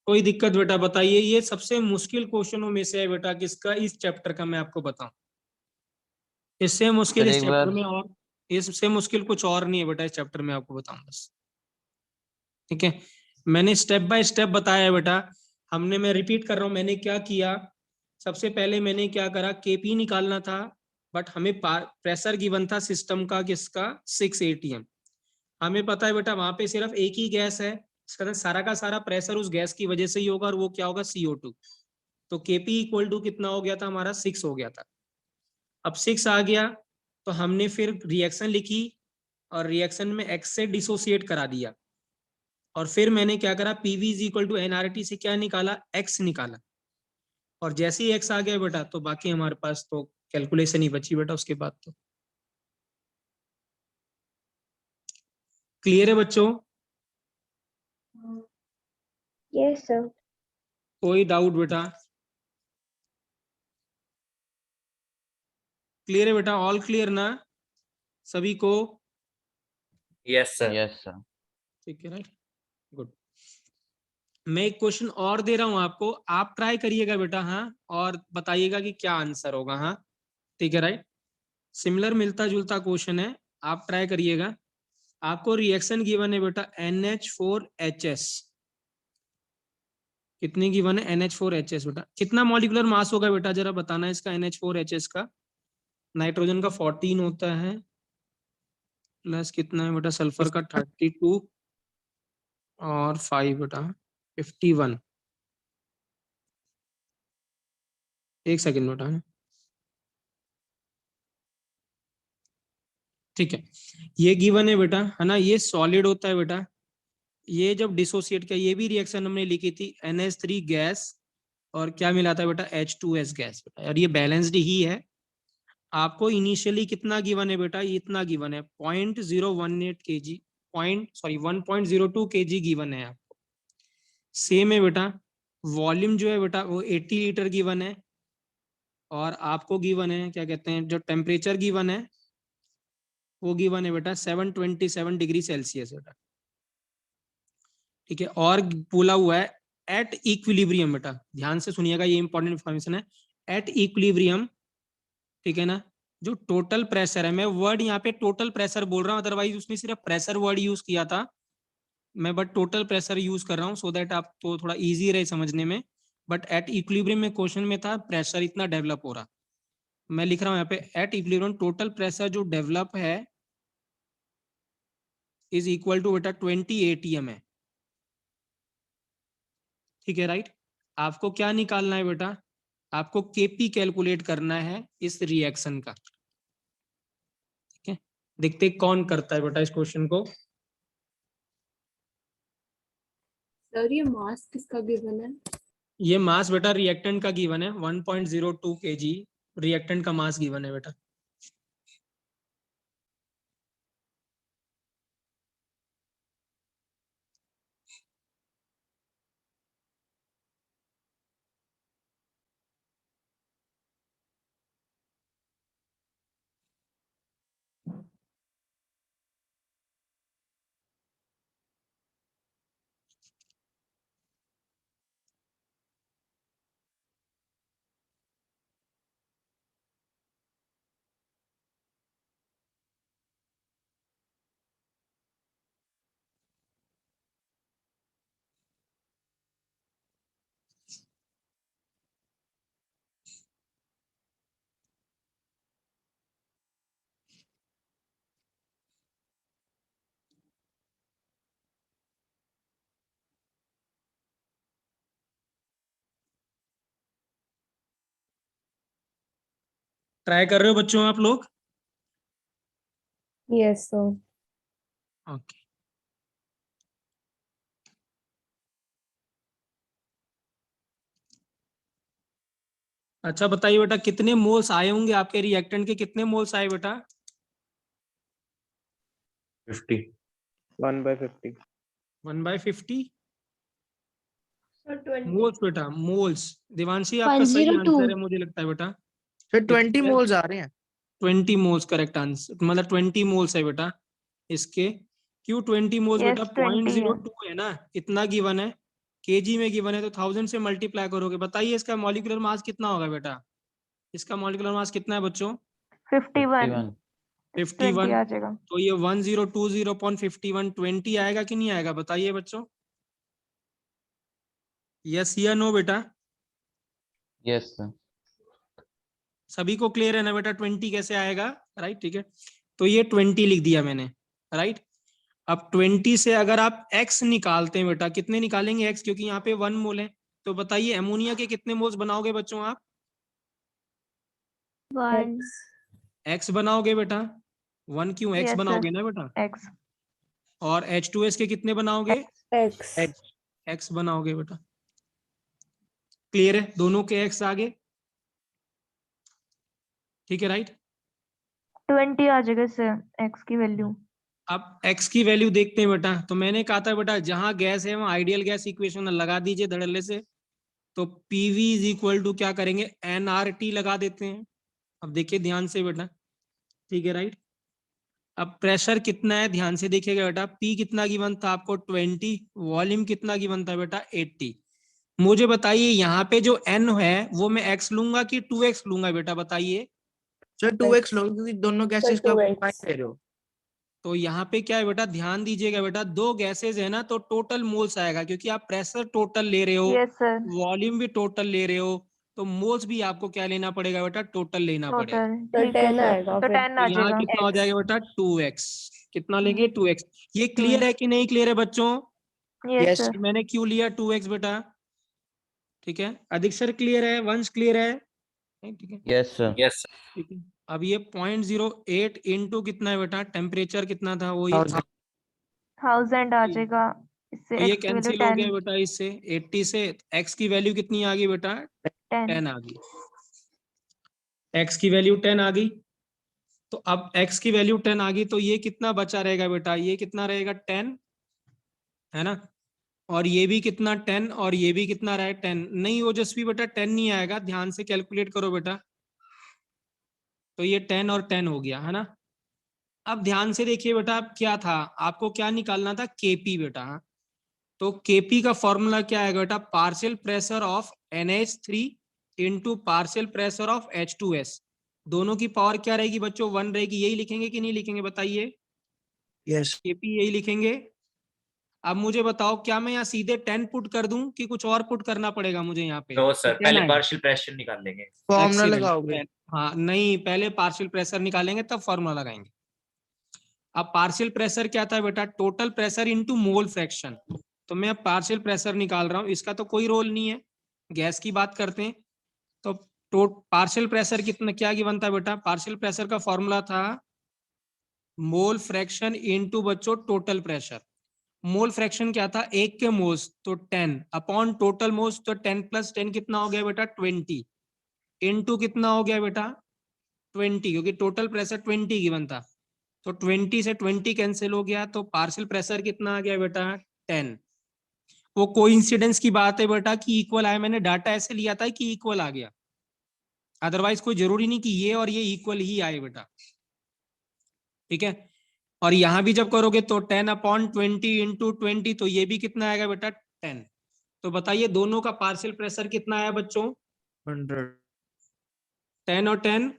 कोई दिक्कत बेटा? बताइए। ये सबसे मुश्किल क्वेश्चनों में से है बेटा, किसका? इस चैप्टर का मैं आपको बताऊं। इससे मुश्किल इस चैप्टर में, और इससे मुश्किल कुछ और नहीं है बेटा इस चैप्टर में, आपको बताऊं बस, ठीक है। मैंने स्टेप बाय स्टेप बताया है बेटा। हमने, मैं रिपीट कर रहा हूं, मैंने क्या किया? सबसे पहले मैंने क्या करा? केपी निकालना था, बट हमें प्रेशर गिवन था सिस्टम का, किसका? 6 ATM। हमें पता है बेटा वहां पे सिर्फ एक ही गैस है, इसका सारा का सारा प्रेशर उस गैस की वजह से ही होगा, और वो क्या होगा? CO2। तो Kp इक्वल टू कितना हो गया था हमारा? 6 हो गया था। अब 6 आ गया तो हमने फिर रिएक्शन लिखी, और रिएक्शन में x से डिसोसिएट करा दिया, और फिर मैंने क्या करा? PV is equal to nRT से क्या निकाला? x निकाला। और जैसे ही x आ गया बेटा तो बाकी हमारे पास तो कैलकुलेशन ही बची बेटा उसके बाद। तो क्लियर है बच्चों? Yes sir. कोई डाउट बेटा? क्लियर है बेटा? ऑल क्लियर ना सभी को? Yes, sir. Yes sir. ठीक है राइट, गुड। मैं एक क्वेश्चन और दे रहा हूं आपको, आप ट्राई करिएगा बेटा, हाँ, और बताइएगा कि क्या आंसर होगा, हाँ, ठीक है राइट। सिमिलर मिलता जुलता क्वेश्चन है, आप ट्राई करिएगा। आपको रिएक्शन गिवन है बेटा NH4HS। कितनी गिवन है? NH4HS बेटा। कितना मॉलिक्यूलर मास होगा बेटा, जरा बताना इसका NH4HS का? नाइट्रोजन का 14 होता है, प्लस कितना है बेटा? सल्फर का 32 और 5 बेटा 51। एक सेकंड बेटा, है ना, ठीक है। ये गिवन है बेटा, है ना, ये सॉलिड होता है बेटा। ये जब डिसोसिएट किया, ये भी रिएक्शन हमने लिखी थी, NH3 गैस और क्या मिला था बेटा, H2S गैस बेटा, और ये बैलेंस्ड ही है। आपको इनिशियली कितना गिवन है बेटा, ये इतना गिवन है 0.018 kg, 1.02 kg गिवन है आपको। सेम है बेटा, वॉल्यूम जो है बेटा वो 80 लीटर गिवन है, और आपको गिवन है क्या कहते हैं, जो टेम्परेचर गिवन है वो गिवन है बेटा 727 डिग्री सेल्सियस बेटा, ठीक है। और बोला हुआ है एट इक्विलिब्रियम बेटा, ध्यान से सुनिएगा, ये इंपॉर्टेंट इंफॉर्मेशन है। एट इक्विलिब्रियम, ठीक है ना, जो टोटल प्रेशर है, मैं वर्ड यहाँ पे टोटल प्रेशर बोल रहा हूँ, अदरवाइज उसने सिर्फ प्रेशर वर्ड यूज किया था, मैं बट टोटल प्रेशर यूज कर रहा हूँ, सो दैट आपको थोड़ा इजी रहे समझने में। बट एट इक्विलिब्रियम में क्वेश्चन में था प्रेशर इतना डेवलप हो रहा, मैं लिख रहा हूँ यहाँ पे एट इक्विलिब्रियम टोटल प्रेशर जो डेवलप है इज इक्वल टू बेटा 20 ATM है, ठीक है, राइट। आपको क्या निकालना है बेटा, आपको केपी कैलकुलेट करना है इस रिएक्शन का, ठीक है। देखते कौन करता है बेटा इस क्वेश्चन को। सर ये मास किसका गिवन है? ये मास बेटा रिएक्टेंट का गिवन है 1.02 kg, रिएक्टेंट का मास गिवन है बेटा। ट्राई कर रहे हो बच्चों आप लोग? Yes sir. ओके, अच्छा बताइए बेटा कितने मोल्स आए होंगे आपके रिएक्टेंट के, कितने मोल्स आए बेटा? 50। 1/50। 1/50 सर 20। मोल्स बेटा, मोल्स। देवांशी आपका सही 102। आंसर है मुझे लगता है बेटा, फिर 20 मोल्स आ रहे हैं। 20 मोल्स करेक्ट आंसर, मतलब 20 मोल्स है बेटा इसके। क्यों 20 मोल्स बेटा, 0.02 है ना, इतना गिवन है, केजी में गिवन है, तो 1000 से मल्टीप्लाई करोगे। बताइए इसका मॉलिक्यूलर मास कितना होगा बेटा, इसका मॉलिक्यूलर मास कितना है बच्चों? 51। 51। तो ये 1020.51 20 आएगा कि नहीं आएगा, बताइए बच्चों, यस या नो बेटा? Yes sir. सभी को क्लियर है ना बेटा 20 कैसे आएगा, राइट, ठीक है। तो ये 20 लिख दिया मैंने, राइट। अब 20 से अगर आप x निकालते हैं बेटा, कितने निकालेंगे x, क्योंकि यहाँ पे 1 मोल है, तो बताइए अमोनिया के कितने मोल्स बनाओगे बच्चों आप? 1। x बनाओगे बेटा, 1 क्यों, x बनाओगे ना बेटा। x और H2S के कितने बनाओगे? x x बनाओगे बेटा, क्लियर है, दोनों के x आगे, ठीक है, राइट। 20 आ जाएगा सर x की वैल्यू। अब x की वैल्यू देखते हैं बेटा, तो मैंने कहा था बेटा जहां गैस है वहां आइडियल गैस इक्वेशन लगा दीजिए धड़ल्ले से। तो PV इज इक्वल टू क्या करेंगे, nRT लगा देते हैं। अब देखिए ध्यान से बेटा, ठीक है, राइट। अब प्रेशर कितना है ध्यान से देखिएगा बेटा, P कितना गिवन था आपको 20, वॉल्यूम कितना गिवन था बेटा 80। मुझे बताइए यहाँ पे जो n है वो मैं x लूंगा कि 2x लूंगा बेटा, बताइए। सर 2x लोगे क्योंकि दोनों गैसेस का 2x। combined ले रहे हो। तो यहाँ पे क्या है बेटा, ध्यान दीजिएगा बेटा, दो गैसेज है ना, तो टोटल मोल्स आएगा, क्योंकि आप प्रेशर टोटल ले रहे हो, यस सर। वॉल्यूम भी टोटल ले रहे हो, तो मोल्स भी आपको क्या लेना पड़ेगा बेटा, टोटल लेना पड़ेगा। टोटल ठीक है सर, तो 10 आ तो यहाँ जाएगा। कितना हो जाएगा बेटा 2x, कितना लेंगे 2x। ये क्लियर है कि नहीं क्लियर है बच्चों? Yes Yes, sir. मैंने क्यों लिया 2x बेटा, ठीक है। अधिक सर क्लियर है, वंश क्लियर है, ठीक है यस सर। Yes, sir. ठीक है। अब ये 0.08 इंटू कितना है बेटा, टेम्परेचर कितना था वो, ये 1000 आ जाएगा, इससे तो ये x की वैल्यू कैंसिल हो 10 गया बेटा इससे, 80 से x की वैल्यू कितनी आ गई बेटा, 10 10 आ गई, x की वैल्यू 10 आ गई। तो अब x की वैल्यू 10 आ गई तो ये कितना बचा रहेगा बेटा, ये कितना रहेगा 10, है ना, और ये भी कितना 10, और ये भी कितना रहा 10, नहीं ओजस्वी बेटा 10 नहीं आएगा, ध्यान से कैलकुलेट करो बेटा, तो ये 10 और 10 हो गया, है ना। अब ध्यान से देखिए बेटा, अब क्या था, आपको क्या निकालना था, केपी बेटा। तो केपी का फॉर्मूला क्या है बेटा, partial pressure of NH3 into partial pressure of H2S, दोनों की पावर क्या रहेगी बच्चों, 1 रहेगी, यही लिखेंगे कि नहीं लिखेंगे बताइए, यस केपी यही लिखेंगे। अब मुझे बताओ, क्या मैं यहाँ सीधे 10 पुट कर दूं कि कुछ और पुट करना पड़ेगा मुझे यहाँ पे, No, तो sir. 10 पहले आएगा। partial pressure निकाल लेंगे. Formula Excellent. लगाओगे? हाँ नहीं, पहले पार्शियल प्रेशर निकालेंगे तब फॉर्मूला लगाएंगे। अब पार्शियल प्रेशर क्या था बेटा, total pressure into mole fraction, तो मैं अब पार्शियल प्रेशर निकाल रहा हूँ, इसका तो कोई रोल नहीं है, गैस की बात करते हैं। तो पार्शियल प्रेशर कितना, क्या गिवन था बेटा, पार्शियल प्रेशर का फॉर्मूला था मोल फ्रैक्शन इनटू बच्चों टोटल प्रेशर। मोल फ्रैक्शन क्या था, एक के मोल्स तो 10 अपॉन टोटल मोल्स, तो 10 प्लस 10 कितना हो गया बेटा 20, इनटू कितना हो गया बेटा 20, क्योंकि टोटल प्रेशर 20 गिवन था, तो 20 से 20 कैंसिल हो गया, तो पार्शियल प्रेशर कितना आ गया बेटा 10। वो कोइंसिडेंस की बात है बेटा कि इक्वल आया, मैंने डाटा ऐसे लिया था कि इक्वल आ गया, अदरवाइज कोई जरूरी नहीं कि ये और ये इक्वल ही आए बेटा, ठीक है। और यहां भी जब करोगे तो 10 अपॉन 20 इंटू 20, तो ये भी कितना आएगा बेटा 10। तो बताइए दोनों का पार्शियल प्रेशर कितना आया बच्चों, 100 10 और 10,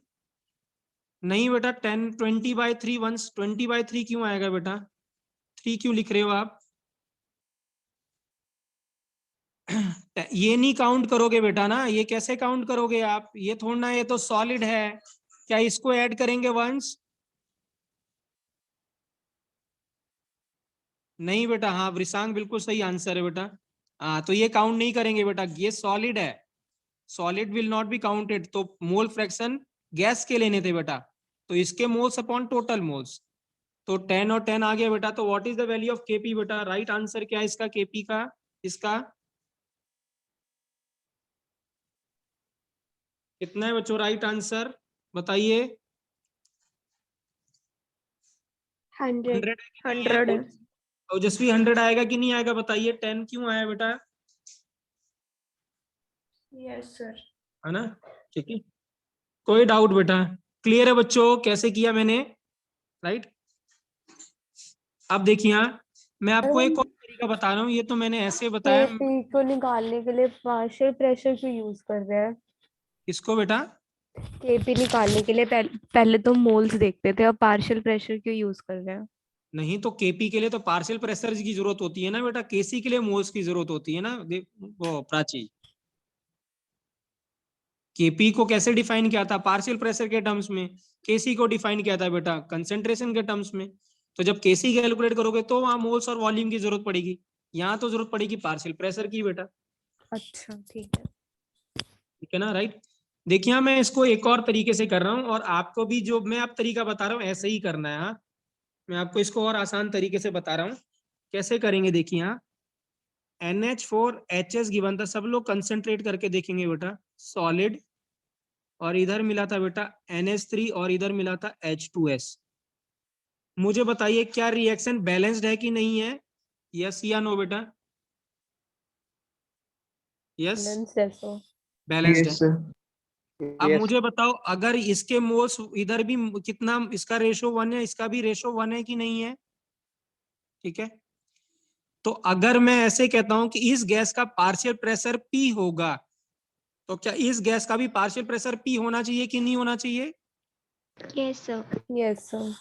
नहीं बेटा 10, 20/3 वंस 20/3 क्यों आएगा बेटा, 3 क्यों लिख रहे हो आप, ये नहीं काउंट करोगे बेटा ना, ये कैसे काउंट करोगे आप, ये थोड़ा ना, ये तो सॉलिड है, क्या इसको ऐड करेंगे वंस, नहीं बेटा, हाँ वृषांक बिल्कुल सही आंसर है बेटा, हाँ तो ये काउंट नहीं करेंगे बेटा, ये सॉलिड है, solid will not be counted, तो मोल फ्रैक्शन गैस के लेने थे बेटा, तो इसके मोल्स अपॉन टोटल मोल्स, तो 10 और 10 आ गया बेटा, तो what is the value of KP बेटा, राइट आंसर क्या है इसका, केपी का, इसका कितना है बच्चों, राइट आंसर बताइए, 100 100 है। ओजस्वी 100 आएगा कि नहीं आएगा बताइए, 10 क्यों आया बेटा, यस सर। है ना, ठीक है, कोई डाउट बेटा, क्लियर है बच्चों कैसे किया मैंने, राइट। अब देखिए यहाँ मैं आपको एक और तरीका बता रहा हूँ, ये तो मैंने ऐसे बताया, केपी को निकालने के लिए पार्शियल प्रेशर क्यों यूज कर रहे हैं? इसको बेटा, केपी निकालने के लिए पहले तो मोल्स देखते थे, अब पार्शियल प्रेशर क्यों यूज कर रहे हैं? नहीं तो केपी के लिए तो पार्शियल प्रेशर की जरूरत होती है ना बेटा, केसी के लिए मोल्स की जरूरत होती है ना, वो प्राची, केपी को कैसे डिफाइन किया था, पार्शियल प्रेशर के टर्म्स में, केसी को डिफाइन किया था बेटा कंसेंट्रेशन के टर्म्स में, तो जब केसी कैलकुलेट करोगे तो वहां मोल्स और वॉल्यूम की जरूरत पड़ेगी, यहाँ तो जरूरत पड़ेगी पार्शियल प्रेशर की बेटा, अच्छा ठीक है। ठीक है ना, राइट। देखिए मैं इसको एक और तरीके से कर रहा हूँ, और आपको भी जो मैं आप तरीका बता रहा हूँ ऐसे ही करना है, हाँ मैं आपको इसको और आसान तरीके से बता रहा हूँ, कैसे करेंगे देखिए यहाँ, NH4HS गिवन था, सब लोग कंसेंट्रेट करके देखेंगे बेटा, सॉलिड, और इधर मिला था बेटा NH3, और इधर मिला था H2S, मुझे बताइए क्या रिएक्शन बैलेंस्ड है कि नहीं है, यस या नो बेटा, यस बैलेंस्ड है। Yes, sir. अब Yes. मुझे बताओ अगर इसके मोल्स इधर भी कितना, इसका रेशो 1 है, इसका भी रेशो 1 है कि नहीं है, ठीक है। तो अगर मैं ऐसे कहता हूं कि इस गैस का पार्शियल प्रेशर P होगा, तो क्या इस गैस का भी पार्शियल प्रेशर P होना चाहिए कि नहीं होना चाहिए, Yes, sir. Yes sir.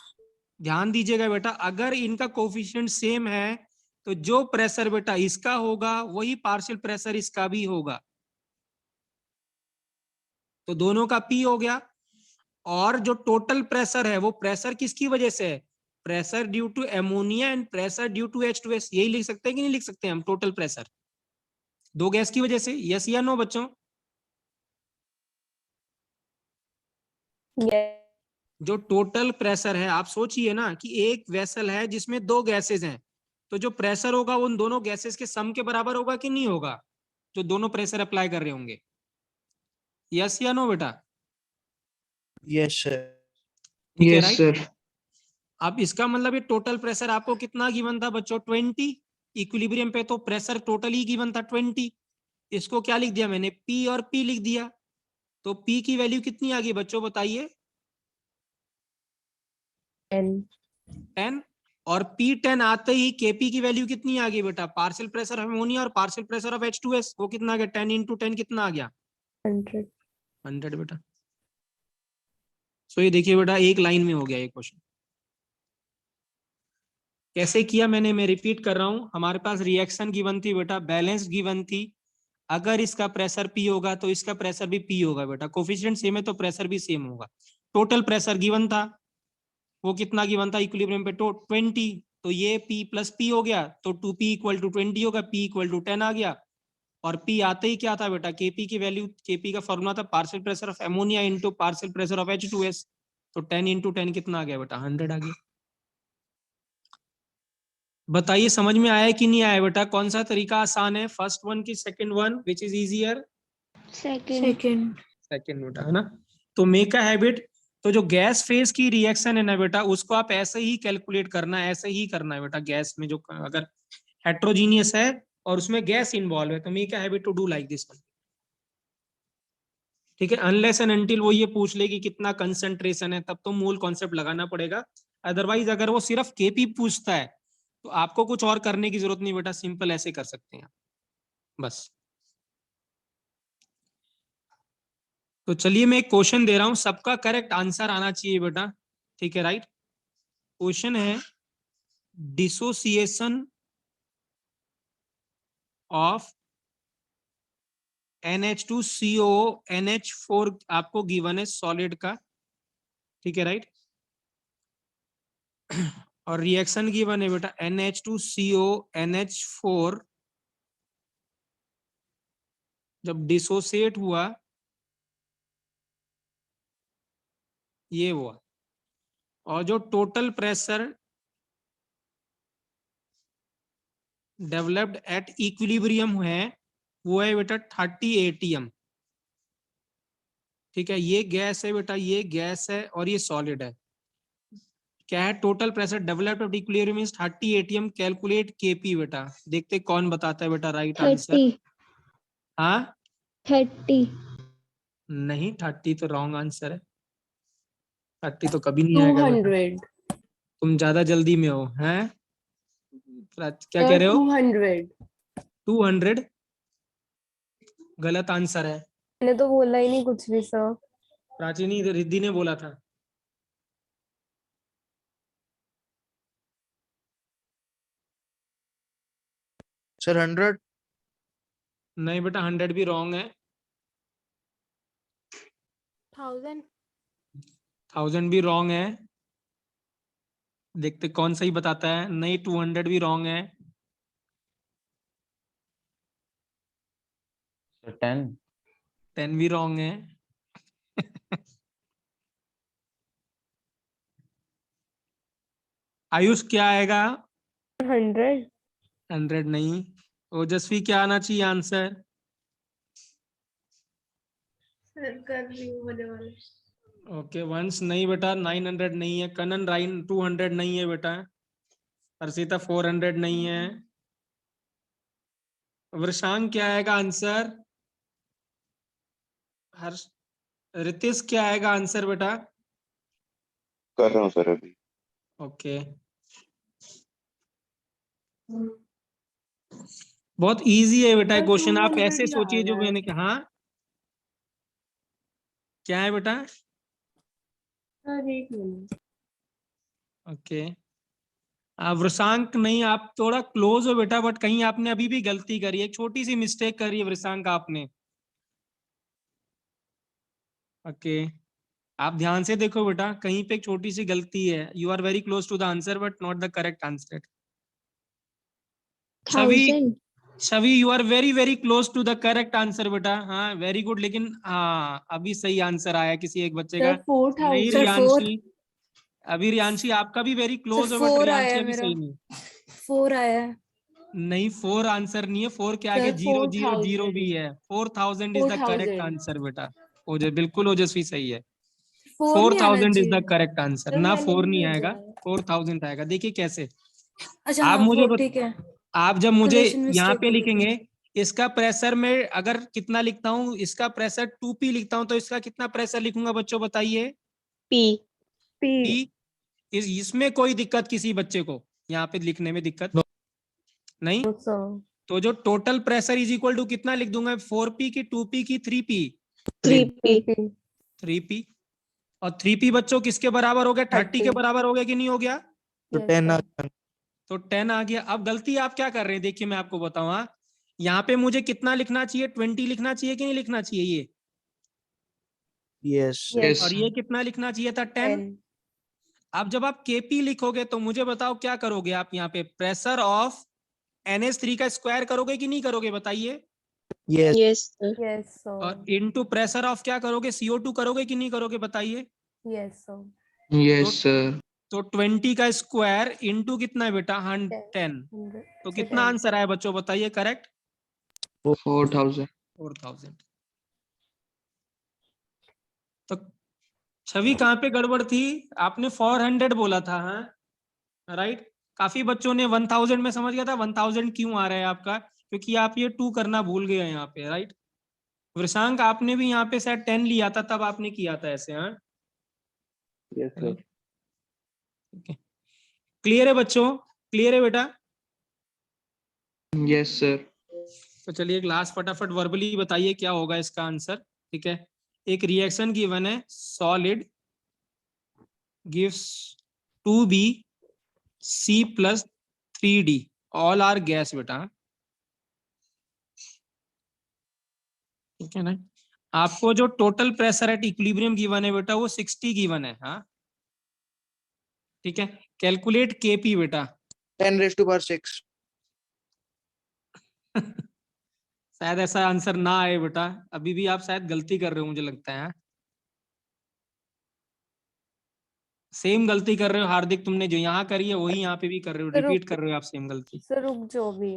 ध्यान दीजिएगा बेटा, अगर इनका कोफिशिएंट सेम है तो जो प्रेशर बेटा इसका होगा वही पार्शियल प्रेशर इसका भी होगा, तो दोनों का P हो गया, और जो टोटल प्रेशर है वो प्रेशर किसकी वजह से है, pressure due to ammonia and pressure due to H2S, यही लिख सकते हैं कि नहीं लिख सकते हम, टोटल प्रेशर दो गैस की वजह से, यस या नो बच्चों, जो टोटल प्रेशर है, आप सोचिए ना कि एक वेसल है जिसमें 2 गैसेस हैं, तो जो प्रेशर होगा वो उन दोनों गैसेस के सम के बराबर होगा कि नहीं होगा, जो दोनों प्रेशर अप्लाई कर रहे होंगे। यस या नो बेटा? Yes sir. ठीक है, Yes, राइट। sir. अब इसका मतलब ये टोटल प्रेशर आपको कितना गिवन था बच्चों? 20। इक्विलिब्रियम पे तो प्रेशर टोटल ही गिवन था 20। इसको क्या लिख दिया मैंने? P और P लिख दिया। तो P की वैल्यू कितनी आ गई बच्चों, बताइए? 10। और P10 आते ही Kp की वैल्यू कितनी आ गई बेटा? पार्शियल प्रेशर ऑफ अमोनिया और पार्शियल प्रेशर ऑफ H2S, वो कितना आ गया? 10 × 10 कितना आ गया? 100 बेटा। सो ये देखिए बेटा, एक लाइन में हो गया ये क्वेश्चन। कैसे किया मैंने, मैं रिपीट कर रहा हूं। हमारे पास रिएक्शन गिवन थी बेटा, बैलेंस गिवन थी। अगर इसका प्रेशर P होगा तो इसका प्रेशर भी P होगा बेटा। कोफिशिएंट सेम है तो प्रेशर भी सेम होगा। टोटल प्रेशर गिवन था, वो कितना गिवन था इक्विलिब्रियम पे? 20। तो ये P + P हो गया, तो 2P = 20 होगा, P = 10 आ गया। और P आते ही क्या था बेटा? Kp की वैल्यू, Kp का फॉर्मूला था partial pressure of ammonia into partial pressure of H2S। तो 10 × 10 कितना आ गया बेटा? 100 आ गया। बताइए समझ में आया कि नहीं आया बेटा? कौन सा तरीका आसान है, फर्स्ट वन की second one? Which is easier? Second. Second बेटा, है ना। तो मेक अ हैबिट, तो जो गैस फेज की रिएक्शन है ना बेटा, उसको आप ऐसे ही कैलकुलेट करना है, ऐसे ही करना है बेटा। गैस में जो अगर हेट्रोजीनियस है और उसमें गैस इन्वॉल्व है, तो make a habit to do like this. ठीक है, अनलेस एंड अनटिल वो ये पूछ ले कि कितना कंसंट्रेशन है, तब तो मूल कॉन्सेप्ट लगाना पड़ेगा। अदरवाइज अगर वो सिर्फ केपी पूछता है तो आपको कुछ और करने की जरूरत नहीं बेटा, सिंपल ऐसे कर सकते हैं बस। तो चलिए मैं एक क्वेश्चन दे रहा हूं, सबका करेक्ट आंसर आना चाहिए बेटा। ठीक है, राइट। क्वेश्चन है डिसोसिएशन ऑफ NH2CO NH4 आपको गिवन है सॉलिड का। ठीक है, राइट। और रिएक्शन गिवन है बेटा NH2CO NH4 जब डिसोसिएट हुआ ये हुआ, और जो total pressure developed at equilibrium है वो है बेटा 30 atm। ठीक है, ये गैस है बेटा, ये गैस है और ये सॉलिड है। क्या है? Total pressure developed at equilibrium is 30 atm। Calculate KP बेटा। देखते कौन बताता है बेटा राइट आंसर। हाँ 30। नहीं, 30 तो रॉन्ग आंसर है। 30 तो कभी नहीं आएगा बेटा। 200। तुम ज्यादा जल्दी में हो, हैं? क्या कह रहे हो? 200। 200 गलत आंसर है। मैंने तो बोला ही नहीं कुछ भी सर। प्राचीनी रिद्धि ने बोला था। सर 100। नहीं बेटा, 100 भी रॉन्ग है। 1000 भी रॉन्ग है। देखते कौन सही बताता है। नहीं, 200 भी रॉन्ग है। 10। 10 भी रॉन्ग है। आयुष क्या आएगा? 100। 100 नहीं। ओजस्वी क्या आना चाहिए आंसर? सर कर रही हूँ वाले वाले। ओके, वंश नहीं बेटा, 900 नहीं है। कनन राइन 200 नहीं है बेटा। हर्षिता 400 नहीं है। वृषांक क्या आएगा आंसर? हर्ष, रितेश क्या आएगा आंसर बेटा? कर रहा हूँ सर अभी। ओके, बहुत इजी है बेटा क्वेश्चन। आप 200 ऐसे ही आ सोचिए जो रहा है। मैंने कहा। हाँ, क्या है बेटा? सर एक मिनट। ओके, वृषांक नहीं, आप थोड़ा क्लोज हो बेटा, बट कहीं आपने अभी भी गलती करी है, छोटी सी मिस्टेक करी है वृषांक आपने। ओके, आप ध्यान से देखो बेटा, कहीं पे एक छोटी सी गलती है। You are very close to the answer but not the correct answer. Chhavi, 1000। Chhavi you are very very close to the correct answer बेटा, हाँ वेरी गुड, लेकिन हाँ अभी सही आंसर आया किसी एक बच्चे का। सर 4000 नहीं Sir, रियांशी, अभी रियांशी आपका भी वेरी क्लोज है बट 4 रियांशी आया अभी मेरा। सही नहीं। 4 आया है। नहीं 4 आंसर नहीं है, 4 के आगे Sir, 0 0 0 4000 भी है। 4000 इज द करेक्ट 4000 आंसर बेटा। बिल्कुल ओजस्वी सही है। 4 नहीं आना 4000 इज द चाहिए। करेक्ट आंसर सर ना, मैंने 4 नहीं भेजा आएगा, है। 4000 आएगा। देखिए कैसे, अच्छा आप हाँ मुझे 4 ठीक है। आप जब मुझे Calculation यहाँ mistake पे हो गई लिखेंगे इसका प्रेशर में अगर कितना लिखता हूँ, इसका प्रेशर 2p लिखता हूँ, तो इसका कितना प्रेशर लिखूंगा बच्चों बताइए? P. p। इसमें कोई दिक्कत किसी बच्चे को यहाँ पे लिखने में दिक्कत नहीं? तो जो total pressure is equal to कितना लिख दूंगा, 4p की 2p की 3p? 3P. 3p। और 3p बच्चों किसके बराबर हो गया? 30 के बराबर हो गया कि नहीं हो गया? तो 10 आ गया। तो 10 आ गया। अब गलती आप क्या कर रहे हैं देखिए मैं आपको बताऊं, हाँ? यहाँ पे मुझे कितना लिखना चाहिए? 20 लिखना चाहिए कि नहीं लिखना चाहिए ये? Yes Yes. और ये कितना लिखना चाहिए था? 10। अब जब आप केपी लिखोगे तो मुझे बताओ क्या करोगे आप? यहाँ पे प्रेशर ऑफ NH3 का स्क्वायर करोगे कि नहीं करोगे बताइए? Yes Yes, sir. और इनटू प्रेशर ऑफ क्या करोगे? CO2 करोगे कि नहीं करोगे बताइए? Yes, sir. तो 20 का स्क्वायर इंटू कितना है बेटा? 10। तो कितना आंसर आया बच्चों बताइए करेक्ट? 4000. 4000। तो छवि कहाँ पे गड़बड़ थी? आपने 400 बोला था, हाँ राइट। काफी बच्चों ने 1000 में समझ गया था। 1000 क्यों आ रहा है आपका? क्योंकि आप ये 2 करना भूल गए यहाँ पे, राइट। वृषांक आपने भी यहाँ पे शायद 10 लिया था, तब आपने किया था ऐसे, हाँ। Yes sir. क्लियर है बच्चों? क्लियर है बेटा? Yes, sir. तो चलिए एक लास्ट फटाफट वर्बली बताइए क्या होगा इसका आंसर, ठीक है। एक रिएक्शन गिवन है, solid gives 2B C plus 3D, all are gas बेटा, ठीक है ना। आपको जो total pressure at equilibrium given है बेटा वो 60 गिवन है, हाँ ठीक है। कैलकुलेट केपी बेटा। 10⁻⁶। शायद ऐसा आंसर ना आए बेटा, अभी भी आप शायद गलती कर रहे हो मुझे लगता है। सेम गलती कर रहे हो हार्दिक, तुमने जो यहाँ करी है वही यहाँ पे भी कर रहे हो, रिपीट कर रहे हो आप सेम गलती। सर रुक जो भी।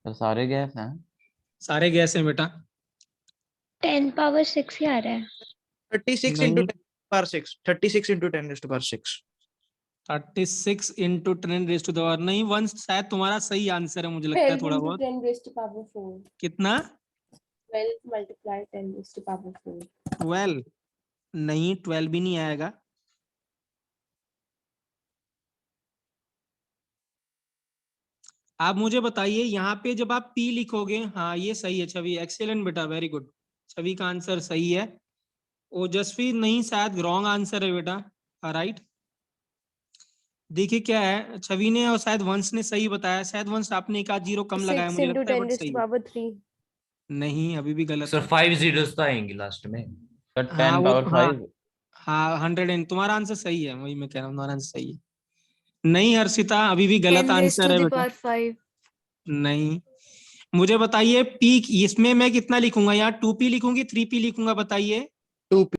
तो सारे गैस हैं। सारे गैस हैं बेटा। 10⁻⁶ ही आ रहा है। 36 नहीं। into 10⁻⁶। 36 into 10⁻⁶। 36 into 10⁻⁴ नहीं, वन शायद तुम्हारा सही आंसर है मुझे लगता है 12 थोड़ा into बहुत। 10⁻⁴। कितना? 12 multiplied 10⁻⁴। 12 नहीं, 12 भी नहीं आएगा। आप मुझे बताइए यहाँ पे जब आप P लिखोगे, हाँ ये सही है छवि, एक्सीलेंट बेटा, वेरी गुड। छवि का आंसर सही है। ओजस्वी नहीं, शायद रॉन्ग आंसर है बेटा, राइट। देखिए क्या है, छवि ने और शायद वंश ने सही बताया, शायद वंश आपने एक आध 0 कम लगाया 6 मुझे into लगता है, बट सही है। 10⁻³ नहीं अभी भी गलत सर है। 5 zeros तो आएंगी लास्ट में। तो हाँ 10 वो power हाँ 5। हाँ 100 तुम्हारा आंसर सही है, वही मैं कह रहा हूँ, तुम्हारा आंसर सही है। नहीं हर्षिता अभी भी गलत आंसर है बेटा। 10⁻⁵ नहीं, मुझे बताइए पी इसमें मैं कितना लिखूंगा? यहाँ 2p लिखूंगी 3p लिखूंगा बताइए? 2P।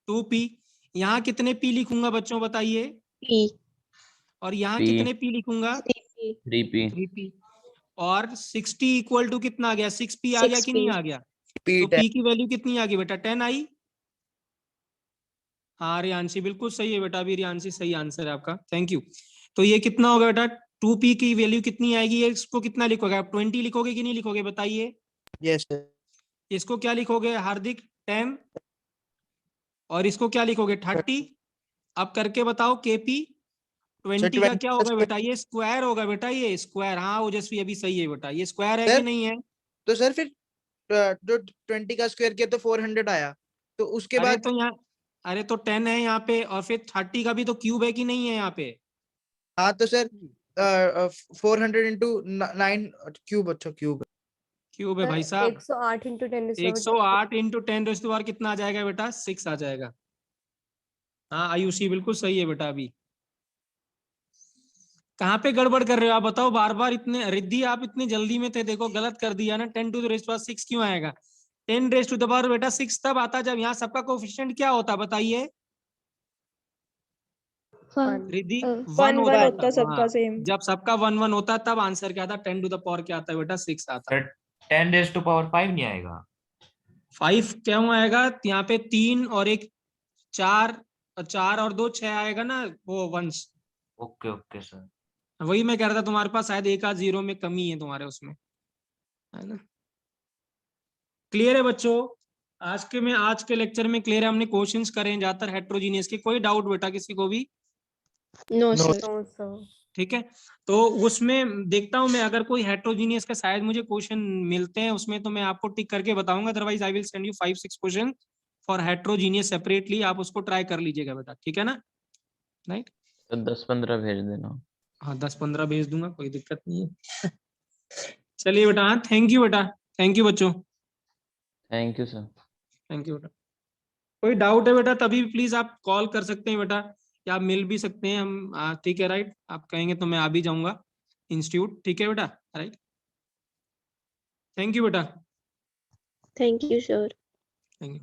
2p। यहाँ कितने p लिखूंगा बच्चों बताइए? P. और यहाँ P। कितने p लिखूंगा? 3P. 3P। 3p। और 60 इक्वल टू कितना आ गया? 6p आ गया कि 6P. नहीं आ गया? P तो p की वैल्यू कितनी आ गई बेटा? 10 आई। हाँ रियांशी बिल्कुल सही है बेटा, अभी रियांशी सही आंसर है आपका, थैंक यू। तो ये कितना होगा बेटा? 2p की वैल्यू कितनी आएगी? इसको कितना लिखोगे आप? 20 लिखोगे कि नहीं लिखोगे बताइए? Yes sir. इसको क्या लिखोगे हार्दिक? 10। और इसको क्या लिखोगे? 30। अब करके बताओ केपी 20 का क्या होगा बेटा? ये स्क्वायर होगा बेटा, ये स्क्वायर। हाँ ओजस्वी अभी सही है बेटा, ये स्क्वायर है कि नहीं है? तो सर फिर जो 20 का स्क्वायर किया तो 400 आया, तो उसके अरे बाद तो यहाँ, अरे तो 10 है यहाँ पे, और फिर 30 का भी तो क्यूब है कि नहीं है यहाँ पे? हाँ तो सर 400 into 9 क्यूब। अच्छा क्यूब। क्यूब है भाई साहब। 108 into 10 is 108 इंटू 10 कितना आ जाएगा बेटा? 6 आ जाएगा। हाँ आयुषी बिल्कुल सही है बेटा। अभी कहाँ पे गड़बड़ कर रहे हो आप बताओ? बार बार इतने रिद्धि आप इतने जल्दी में थे, देखो गलत कर दिया ना। 10 to the raised power 6 क्यों आएगा? 10 raised to the power बेटा 6 तब आता जब यहाँ सबका कोफिशिएंट क्या होता बताइए रिद्धि? 1 1 होता होता तब। सबका हाँ, सेम। जब सबका 1 होता तब आंसर क्या आता? 10 to the power क्या आता है बेटा? 6 आता है। सर 10 raised to power 5 नहीं आएगा? 5 क्यों आएगा? यहाँ पे 3 और 1 4 और 2 6 आएगा ना वो वंश। Okay okay sir. वही मैं कह रहा था तुम्हारे पास शायद एक आध जीरो में कमी है तुम्हारे उसमें, है ना? क्लियर है बच्चों? आज के लेक्चर में क्लियर है। हमने क्वेश्चंस करे हैं ज्यादातर हेट्रोजीनियस के। कोई डाउट बेटा किसी को भी? No, No, sir. No, sir. ठीक है, तो उसमें देखता हूं मैं, अगर कोई हेट्रोजीनियस का शायद मुझे क्वेश्चन मिलते हैं उसमें तो मैं आपको टिक करके बताऊंगा। Otherwise I will send you 5-6 question for heterogeneous separately. आप उसको ट्राई कर लीजिएगा बेटा, ठीक है ना? राइट, तो 10-15 भेज देना। हाँ 10-15 भेज दूंगा, कोई दिक्कत नहीं है। चलिए बेटा, हाँ थैंक यू बेटा, थैंक यू बच्चों, thank you sir. Thank you बेटा। कोई डाउट है बेटा तभी प्लीज आप कॉल कर सकते हैं बेटा, या आप मिल भी सकते हैं हम। ठीक है राइट, आप कहेंगे तो मैं आ भी जाऊंगा इंस्टीट्यूट, ठीक है बेटा? राइट, थैंक यू बेटा, Thank you, sir. Thank you.